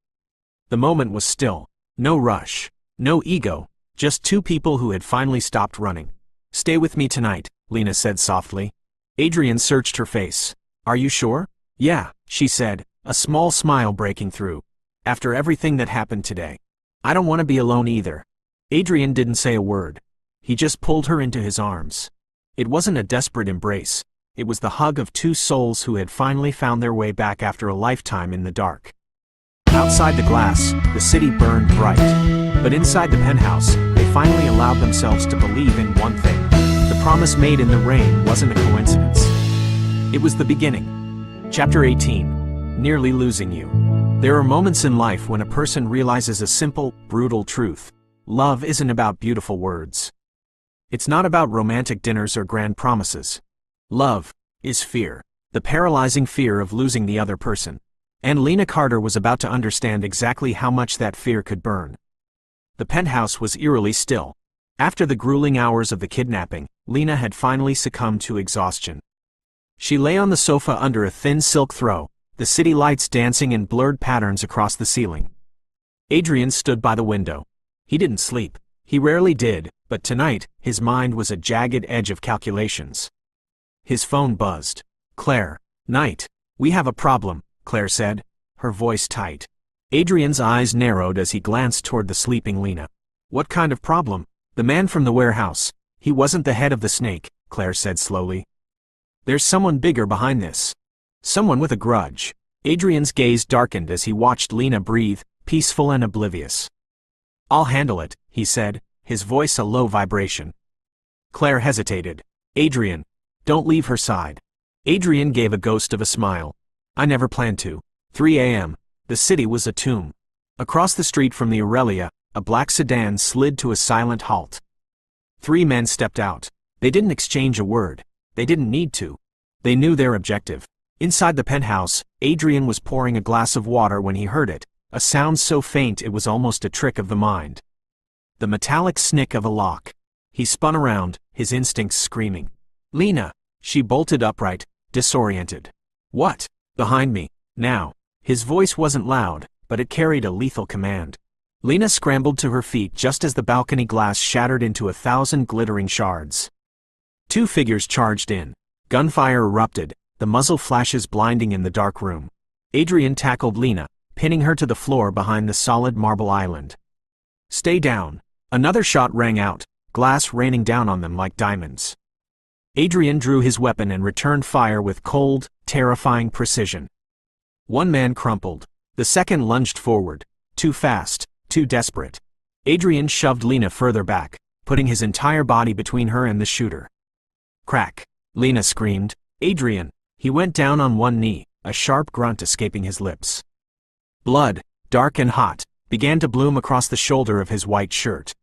B: The moment was still. No rush. No ego. Just two people who had finally stopped running. Stay with me tonight, Lena said softly. Adrian searched her face. Are you sure? Yeah, she said, a small smile breaking through. After everything that happened today. I don't want to be alone either. Adrian didn't say a word. He just pulled her into his arms. It wasn't a desperate embrace. It was the hug of two souls who had finally found their way back after a lifetime in the dark. Outside the glass, the city burned bright. But inside the penthouse, they finally allowed themselves to believe in one thing. The promise made in the rain wasn't a coincidence. It was the beginning. Chapter 18. Nearly Losing You. There are moments in life when a person realizes a simple, brutal truth. Love isn't about beautiful words. It's not about romantic dinners or grand promises. Love is fear. The paralyzing fear of losing the other person. And Lena Carter was about to understand exactly how much that fear could burn. The penthouse was eerily still. After the grueling hours of the kidnapping, Lena had finally succumbed to exhaustion. She lay on the sofa under a thin silk throw, the city lights dancing in blurred patterns across the ceiling. Adrian stood by the window. He didn't sleep. He rarely did, but tonight, his mind was a jagged edge of calculations. His phone buzzed. Claire. Night. We have a problem, Claire said, her voice tight. Adrian's eyes narrowed as he glanced toward the sleeping Lena. What kind of problem? The man from the warehouse. He wasn't the head of the snake, Claire said slowly. There's someone bigger behind this. Someone with a grudge. Adrian's gaze darkened as he watched Lena breathe, peaceful and oblivious. I'll handle it, he said, his voice a low vibration. Claire hesitated. Adrian. Don't leave her side. Adrian gave a ghost of a smile. I never planned to. 3 a.m. The city was a tomb. Across the street from the Aurelia, a black sedan slid to a silent halt. 3 men stepped out. They didn't exchange a word. They didn't need to. They knew their objective. Inside the penthouse, Adrian was pouring a glass of water when he heard it, a sound so faint it was almost a trick of the mind. The metallic snick of a lock. He spun around, his instincts screaming. Lena! She bolted upright, disoriented. What? Behind me, now. His voice wasn't loud, but it carried a lethal command. Lena scrambled to her feet just as the balcony glass shattered into 1,000 glittering shards. 2 figures charged in. Gunfire erupted, the muzzle flashes blinding in the dark room. Adrian tackled Lena, pinning her to the floor behind the solid marble island. Stay down. Another shot rang out, glass raining down on them like diamonds. Adrian drew his weapon and returned fire with cold, terrifying precision. 1 man crumpled. The second lunged forward. Too fast, too desperate. Adrian shoved Lena further back, putting his entire body between her and the shooter. Crack. Lena screamed. Adrian. He went down on one knee, a sharp grunt escaping his lips. Blood, dark and hot, began to bloom across the shoulder of his white shirt.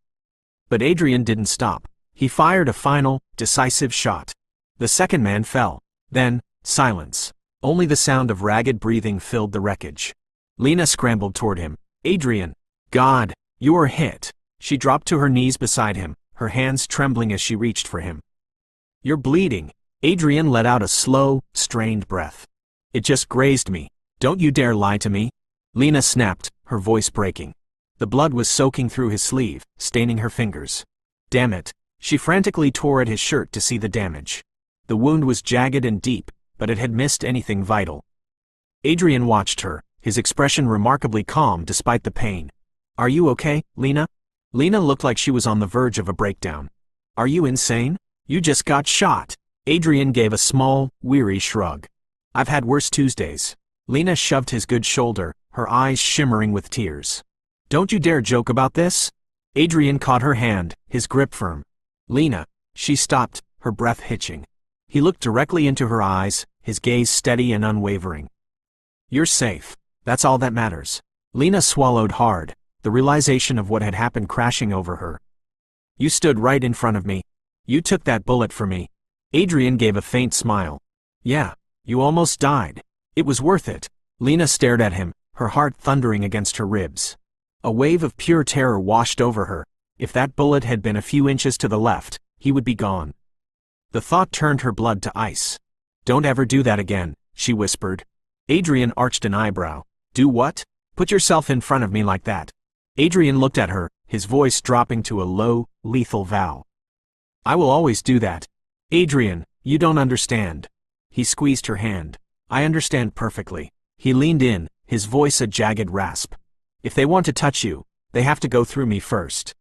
B: But Adrian didn't stop. He fired a final, decisive shot. The second man fell. Then, silence. Only the sound of ragged breathing filled the wreckage. Lena scrambled toward him. Adrian. God, you're hit. She dropped to her knees beside him, her hands trembling as she reached for him. You're bleeding. Adrian let out a slow, strained breath. It just grazed me. Don't you dare lie to me. Lena snapped, her voice breaking. The blood was soaking through his sleeve, staining her fingers. Damn it. She frantically tore at his shirt to see the damage. The wound was jagged and deep, but it had missed anything vital. Adrian watched her, his expression remarkably calm despite the pain. "Are you okay, Lena?" Lena looked like she was on the verge of a breakdown. "Are you insane? You just got shot." Adrian gave a small, weary shrug. "I've had worse Tuesdays." Lena shoved his good shoulder, her eyes shimmering with tears. "Don't you dare joke about this." Adrian caught her hand, his grip firm. "Lena." She stopped, her breath hitching. He looked directly into her eyes, his gaze steady and unwavering. "You're safe. That's all that matters." Lena swallowed hard, the realization of what had happened crashing over her. "You stood right in front of me. You took that bullet for me." Adrian gave a faint smile. "Yeah, you almost died. It was worth it." Lena stared at him, her heart thundering against her ribs. A wave of pure terror washed over her. If that bullet had been a few inches to the left, he would be gone. The thought turned her blood to ice. "Don't ever do that again," she whispered. Adrian arched an eyebrow. "Do what? Put yourself in front of me like that." Adrian looked at her, his voice dropping to a low, lethal vow. "I will always do that." "Adrian, you don't understand." He squeezed her hand. "I understand perfectly." He leaned in, his voice a jagged rasp. "If they want to touch you, they have to go through me first.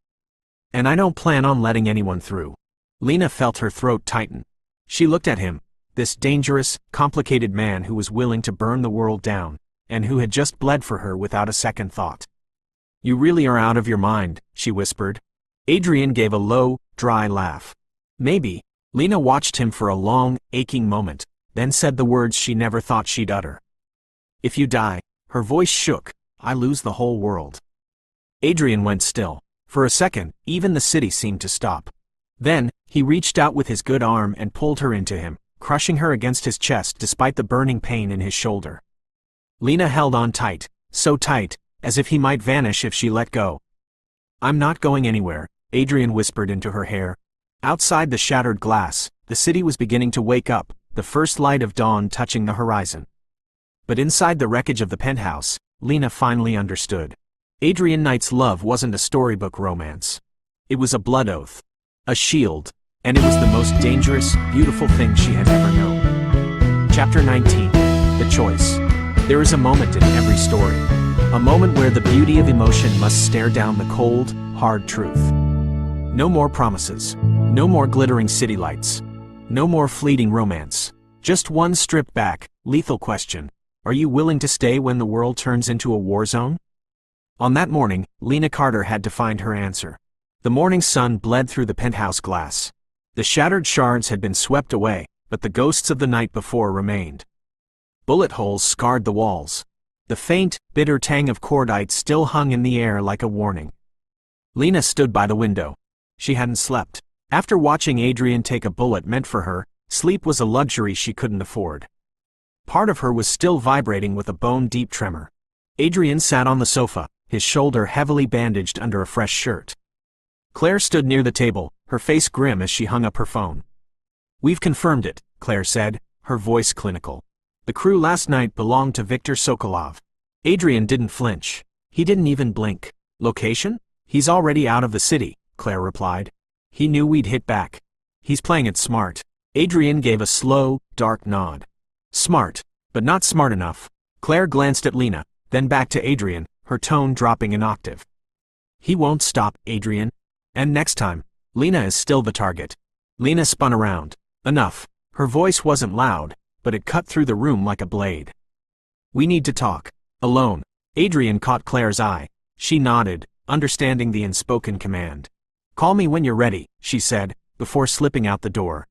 B: And I don't plan on letting anyone through." Lena felt her throat tighten. She looked at him, this dangerous, complicated man who was willing to burn the world down, and who had just bled for her without a second thought. "You really are out of your mind," she whispered. Adrian gave a low, dry laugh. "Maybe." Lena watched him for a long, aching moment, then said the words she never thought she'd utter. "If you die," her voice shook, "I lose the whole world." Adrian went still. For a second, even the city seemed to stop. Then, he reached out with his good arm and pulled her into him, crushing her against his chest despite the burning pain in his shoulder. Lena held on tight, so tight, as if he might vanish if she let go. "I'm not going anywhere," Adrian whispered into her hair. Outside the shattered glass, the city was beginning to wake up, the first light of dawn touching the horizon. But inside the wreckage of the penthouse, Lena finally understood. Adrian Knight's love wasn't a storybook romance. It was a blood oath. A shield. And it was the most dangerous, beautiful thing she had ever known. Chapter 19. The Choice. There is a moment in every story. A moment where the beauty of emotion must stare down the cold, hard truth. No more promises. No more glittering city lights. No more fleeting romance. Just one stripped back, lethal question. Are you willing to stay when the world turns into a war zone? On that morning, Lena Carter had to find her answer. The morning sun bled through the penthouse glass. The shattered shards had been swept away, but the ghosts of the night before remained. Bullet holes scarred the walls. The faint, bitter tang of cordite still hung in the air like a warning. Lena stood by the window. She hadn't slept. After watching Adrian take a bullet meant for her, sleep was a luxury she couldn't afford. Part of her was still vibrating with a bone-deep tremor. Adrian sat on the sofa, his shoulder heavily bandaged under a fresh shirt. Claire stood near the table, her face grim as she hung up her phone. "We've confirmed it," Claire said, her voice clinical. "The crew last night belonged to Viktor Sokolov." Adrian didn't flinch. He didn't even blink. "Location? He's already out of the city," Claire replied. "He knew we'd hit back. He's playing it smart." Adrian gave a slow, dark nod. "Smart, but not smart enough." Claire glanced at Lena, then back to Adrian, her tone dropping an octave. "He won't stop, Adrian. And next time, Lena is still the target." Lena spun around. "Enough." Her voice wasn't loud, but it cut through the room like a blade. "We need to talk. Alone." Adrian caught Claire's eye. She nodded, understanding the unspoken command. "Call me when you're ready," she said, before slipping out the door.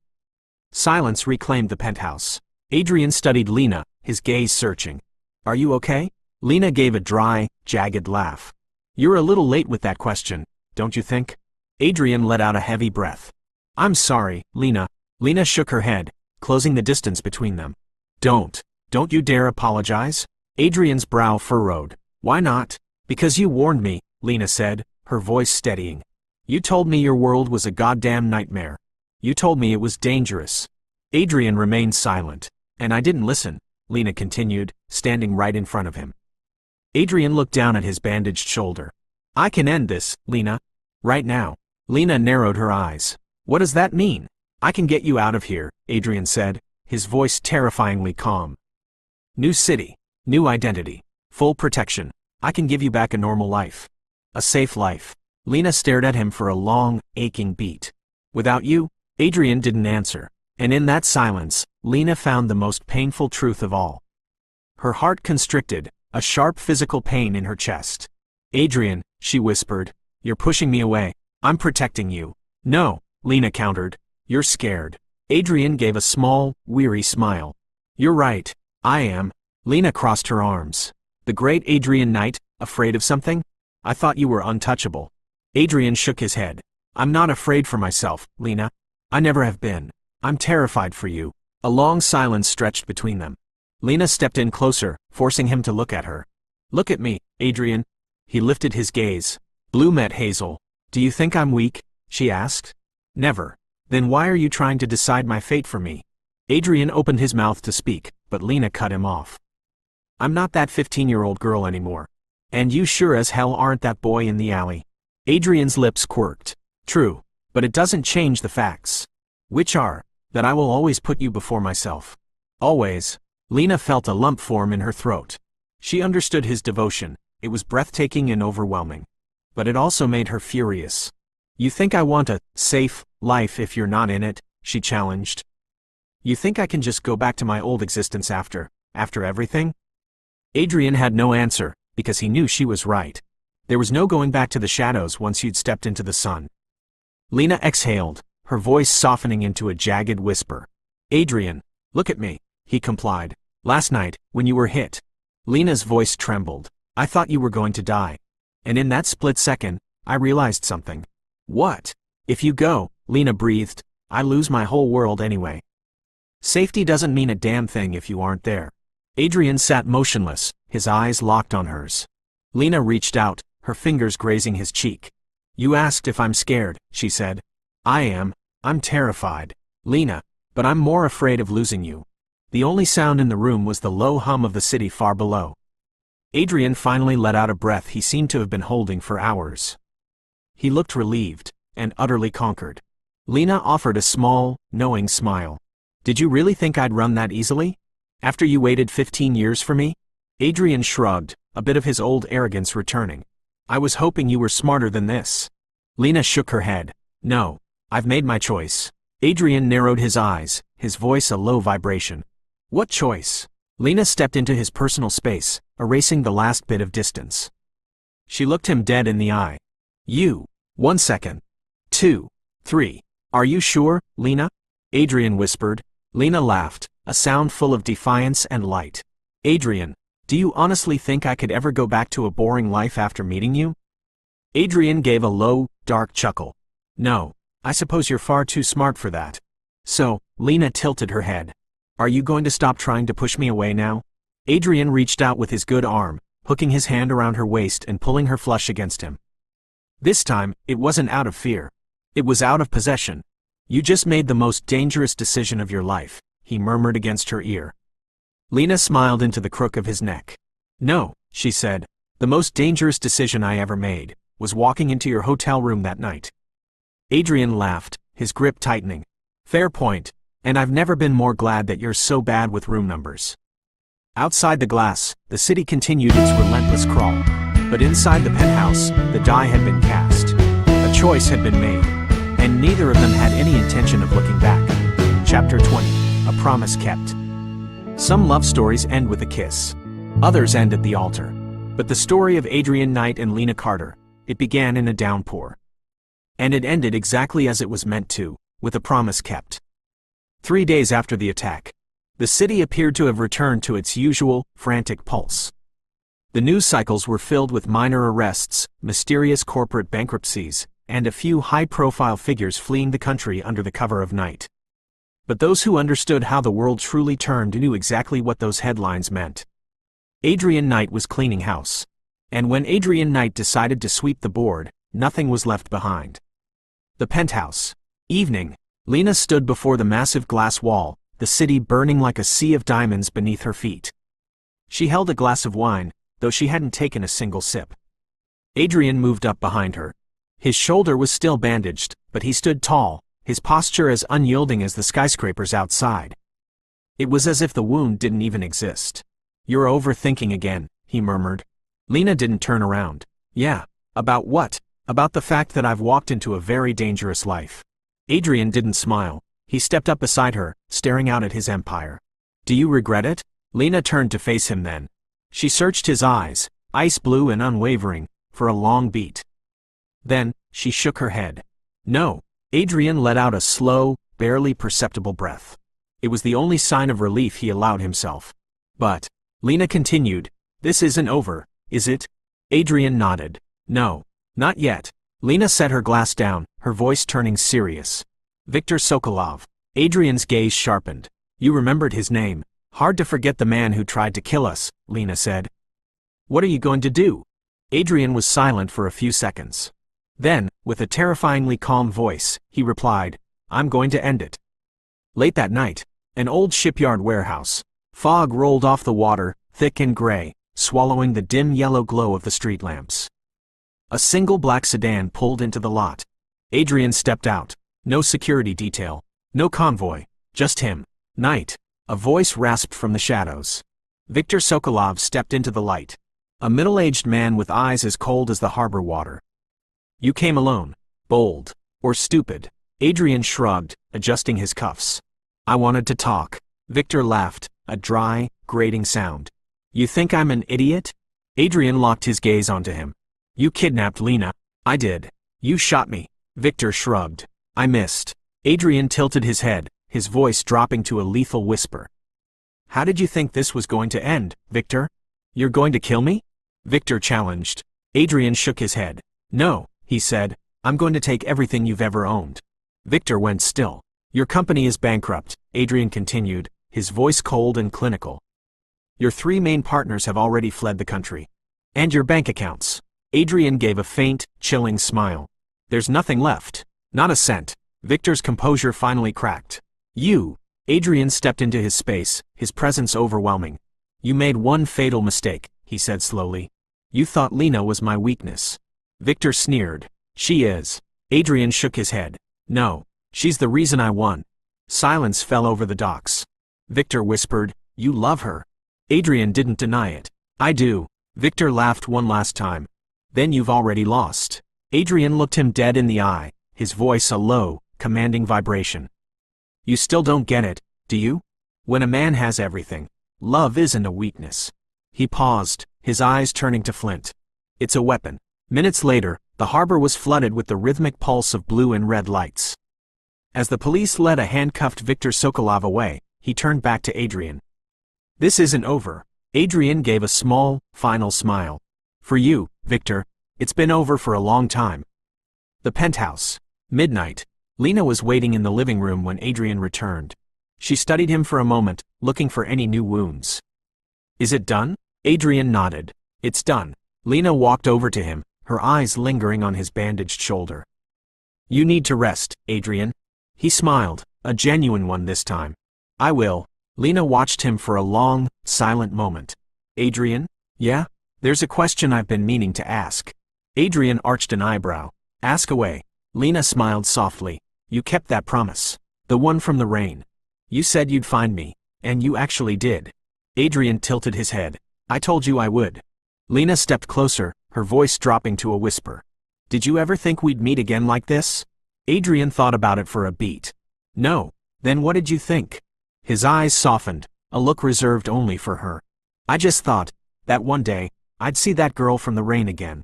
B: Silence reclaimed the penthouse. Adrian studied Lena, his gaze searching. "Are you okay?" Lena gave a dry, jagged laugh. "You're a little late with that question, don't you think?" Adrian let out a heavy breath. "I'm sorry, Lena." Lena shook her head, closing the distance between them. Don't you dare apologize." Adrian's brow furrowed. "Why not?" "Because you warned me," Lena said, her voice steadying. "You told me your world was a goddamn nightmare. You told me it was dangerous." Adrian remained silent. "And I didn't listen," Lena continued, standing right in front of him. Adrian looked down at his bandaged shoulder. "I can end this, Lena. Right now." Lena narrowed her eyes. "What does that mean?" "I can get you out of here," Adrian said, his voice terrifyingly calm. New city, new identity, full protection. I can give you back a normal life. A safe life. Lena stared at him for a long, aching beat. Without you? Adrian didn't answer, and in that silence, Lena found the most painful truth of all. Her heart constricted, a sharp physical pain in her chest. Adrian, she whispered, you're pushing me away. I'm protecting you. No, Lena countered. You're scared. Adrian gave a small, weary smile. You're right. I am. Lena crossed her arms. The great Adrian Knight, afraid of something? I thought you were untouchable. Adrian shook his head. I'm not afraid for myself, Lena. I never have been. I'm terrified for you. A long silence stretched between them. Lena stepped in closer, forcing him to look at her. Look at me, Adrian. He lifted his gaze. Blue met hazel. Do you think I'm weak? She asked. Never. Then why are you trying to decide my fate for me? Adrian opened his mouth to speak, but Lena cut him off. I'm not that 15-year-old girl anymore. And you sure as hell aren't that boy in the alley. Adrian's lips quirked. True, but it doesn't change the facts. Which are, that I will always put you before myself. Always. Lena felt a lump form in her throat. She understood his devotion. It was breathtaking and overwhelming. But it also made her furious. You think I want a safe life if you're not in it? She challenged. You think I can just go back to my old existence after everything? Adrian had no answer, because he knew she was right. There was no going back to the shadows once you'd stepped into the sun. Lena exhaled, her voice softening into a jagged whisper. Adrian, look at me, he complied. Last night, when you were hit. Lena's voice trembled. I thought you were going to die. And in that split second, I realized something. What? If you go, Lena breathed, I lose my whole world anyway. Safety doesn't mean a damn thing if you aren't there. Adrian sat motionless, his eyes locked on hers. Lena reached out, her fingers grazing his cheek. You asked if I'm scared, she said. I am. I'm terrified, Lena, but I'm more afraid of losing you. The only sound in the room was the low hum of the city far below. Adrian finally let out a breath he seemed to have been holding for hours. He looked relieved, and utterly conquered. Lena offered a small, knowing smile. Did you really think I'd run that easily? After you waited 15 years for me? Adrian shrugged, a bit of his old arrogance returning. I was hoping you were smarter than this. Lena shook her head. No, I've made my choice. Adrian narrowed his eyes, his voice a low vibration. What choice? Lena stepped into his personal space, erasing the last bit of distance. She looked him dead in the eye. You. 1 second. 2. 3. Are you sure, Lena? Adrian whispered. Lena laughed, a sound full of defiance and light. Adrian, do you honestly think I could ever go back to a boring life after meeting you? Adrian gave a low, dark chuckle. No, I suppose you're far too smart for that. So, Lena tilted her head. Are you going to stop trying to push me away now? Adrian reached out with his good arm, hooking his hand around her waist and pulling her flush against him. This time, it wasn't out of fear. It was out of possession. You just made the most dangerous decision of your life, he murmured against her ear. Lena smiled into the crook of his neck. No, she said, the most dangerous decision I ever made was walking into your hotel room that night. Adrian laughed, his grip tightening. Fair point, and I've never been more glad that you're so bad with room numbers. Outside the glass, the city continued its relentless crawl. But inside the penthouse, the die had been cast. A choice had been made, and neither of them had any intention of looking back. Chapter 20. A Promise Kept. Some love stories end with a kiss. Others end at the altar. But the story of Adrian Knight and Lena Carter, it began in a downpour. And it ended exactly as it was meant to, with a promise kept. 3 days after the attack, the city appeared to have returned to its usual, frantic pulse. The news cycles were filled with minor arrests, mysterious corporate bankruptcies, and a few high-profile figures fleeing the country under the cover of night. But those who understood how the world truly turned knew exactly what those headlines meant. Adrian Knight was cleaning house. And when Adrian Knight decided to sweep the board, nothing was left behind. The penthouse. Evening. Lena stood before the massive glass wall, the city burning like a sea of diamonds beneath her feet. She held a glass of wine, though she hadn't taken a single sip. Adrian moved up behind her. His shoulder was still bandaged, but he stood tall, his posture as unyielding as the skyscrapers outside. It was as if the wound didn't even exist. "You're overthinking again," he murmured. Lena didn't turn around. "Yeah. About what?" "About the fact that I've walked into a very dangerous life." Adrian didn't smile. He stepped up beside her, staring out at his empire. "Do you regret it?" Lena turned to face him then. She searched his eyes, ice blue and unwavering, for a long beat. Then, she shook her head. "No." Adrian let out a slow, barely perceptible breath. It was the only sign of relief he allowed himself. "But," Lena continued, "this isn't over, is it?" Adrian nodded. "No. Not yet." Lena set her glass down, her voice turning serious. "Viktor Sokolov." Adrian's gaze sharpened. "You remembered his name. Hard to forget the man who tried to kill us," Lena said. "What are you going to do?" Adrian was silent for a few seconds. Then, with a terrifyingly calm voice, he replied, "I'm going to end it." Late that night, an old shipyard warehouse. Fog rolled off the water, thick and gray, swallowing the dim yellow glow of the street lamps. A single black sedan pulled into the lot. Adrian stepped out. No security detail. No convoy. Just him. "Night." A voice rasped from the shadows. Viktor Sokolov stepped into the light. A middle-aged man with eyes as cold as the harbor water. "You came alone. Bold. Or stupid?" Adrian shrugged, adjusting his cuffs. "I wanted to talk." Viktor laughed, a dry, grating sound. "You think I'm an idiot?" Adrian locked his gaze onto him. "You kidnapped Lena." "I did." "You shot me." Viktor shrugged. "I missed." Adrian tilted his head, his voice dropping to a lethal whisper. "How did you think this was going to end, Viktor? You're going to kill me?" Viktor challenged. Adrian shook his head. "No," he said, "I'm going to take everything you've ever owned." Viktor went still. "Your company is bankrupt," Adrian continued, his voice cold and clinical. "Your 3 main partners have already fled the country. And your bank accounts." Adrian gave a faint, chilling smile. "There's nothing left. Not a cent." Viktor's composure finally cracked. "You." Adrian stepped into his space, his presence overwhelming. "You made one fatal mistake," he said slowly. "You thought Lena was my weakness." Viktor sneered. "She is." Adrian shook his head. "No. She's the reason I won." Silence fell over the docks. Viktor whispered, "You love her." Adrian didn't deny it. "I do." Viktor laughed one last time. "Then you've already lost." Adrian looked him dead in the eye, his voice a low, commanding vibration. "You still don't get it, do you? When a man has everything, love isn't a weakness." He paused, his eyes turning to flint. "It's a weapon." Minutes later, the harbor was flooded with the rhythmic pulse of blue and red lights. As the police led a handcuffed Viktor Sokolov away, he turned back to Adrian. "This isn't over." Adrian gave a small, final smile. "For you, Viktor, it's been over for a long time." The penthouse. Midnight. Lena was waiting in the living room when Adrian returned. She studied him for a moment, looking for any new wounds. "Is it done?" Adrian nodded. "It's done." Lena walked over to him, her eyes lingering on his bandaged shoulder. "You need to rest, Adrian." He smiled, a genuine one this time. "I will." Lena watched him for a long, silent moment. "Adrian?" "Yeah? There's a question I've been meaning to ask." Adrian arched an eyebrow. "Ask away." Lena smiled softly. "You kept that promise. The one from the rain. You said you'd find me, and you actually did." Adrian tilted his head. "I told you I would." Lena stepped closer, her voice dropping to a whisper. "Did you ever think we'd meet again like this?" Adrian thought about it for a beat. "No." "Then what did you think?" His eyes softened, a look reserved only for her. "I just thought that one day, I'd see that girl from the rain again."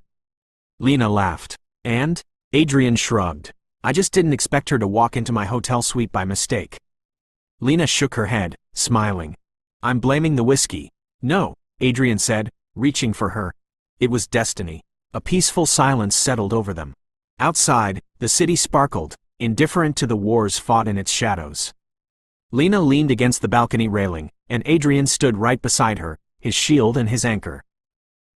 B: Lena laughed. "And?" Adrian shrugged. "I just didn't expect her to walk into my hotel suite by mistake." Lena shook her head, smiling. "I'm blaming the whiskey." "No," Adrian said, reaching for her. It was destiny. A peaceful silence settled over them. Outside, the city sparkled, indifferent to the wars fought in its shadows. Lena leaned against the balcony railing, and Adrian stood right beside her, his shield and his anchor.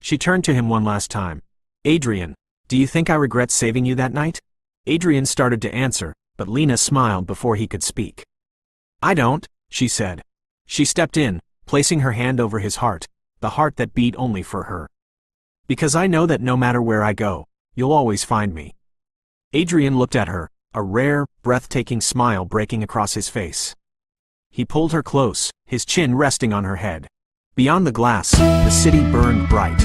B: She turned to him one last time. "Adrian, do you think I regret saving you that night?" Adrian started to answer, but Lena smiled before he could speak. "I don't," she said. She stepped in, placing her hand over his heart, the heart that beat only for her. "Because I know that no matter where I go, you'll always find me." Adrian looked at her, a rare, breathtaking smile breaking across his face. He pulled her close, his chin resting on her head. Beyond the glass, the city burned bright.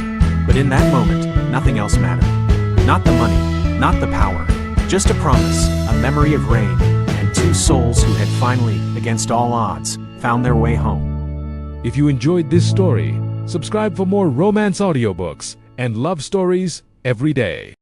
B: But in that moment, nothing else mattered. Not the money, not the power. Just a promise, a memory of rain, and two souls who had finally, against all odds, found their way home.
A: If you enjoyed this story, subscribe for more romance audiobooks and love stories every day.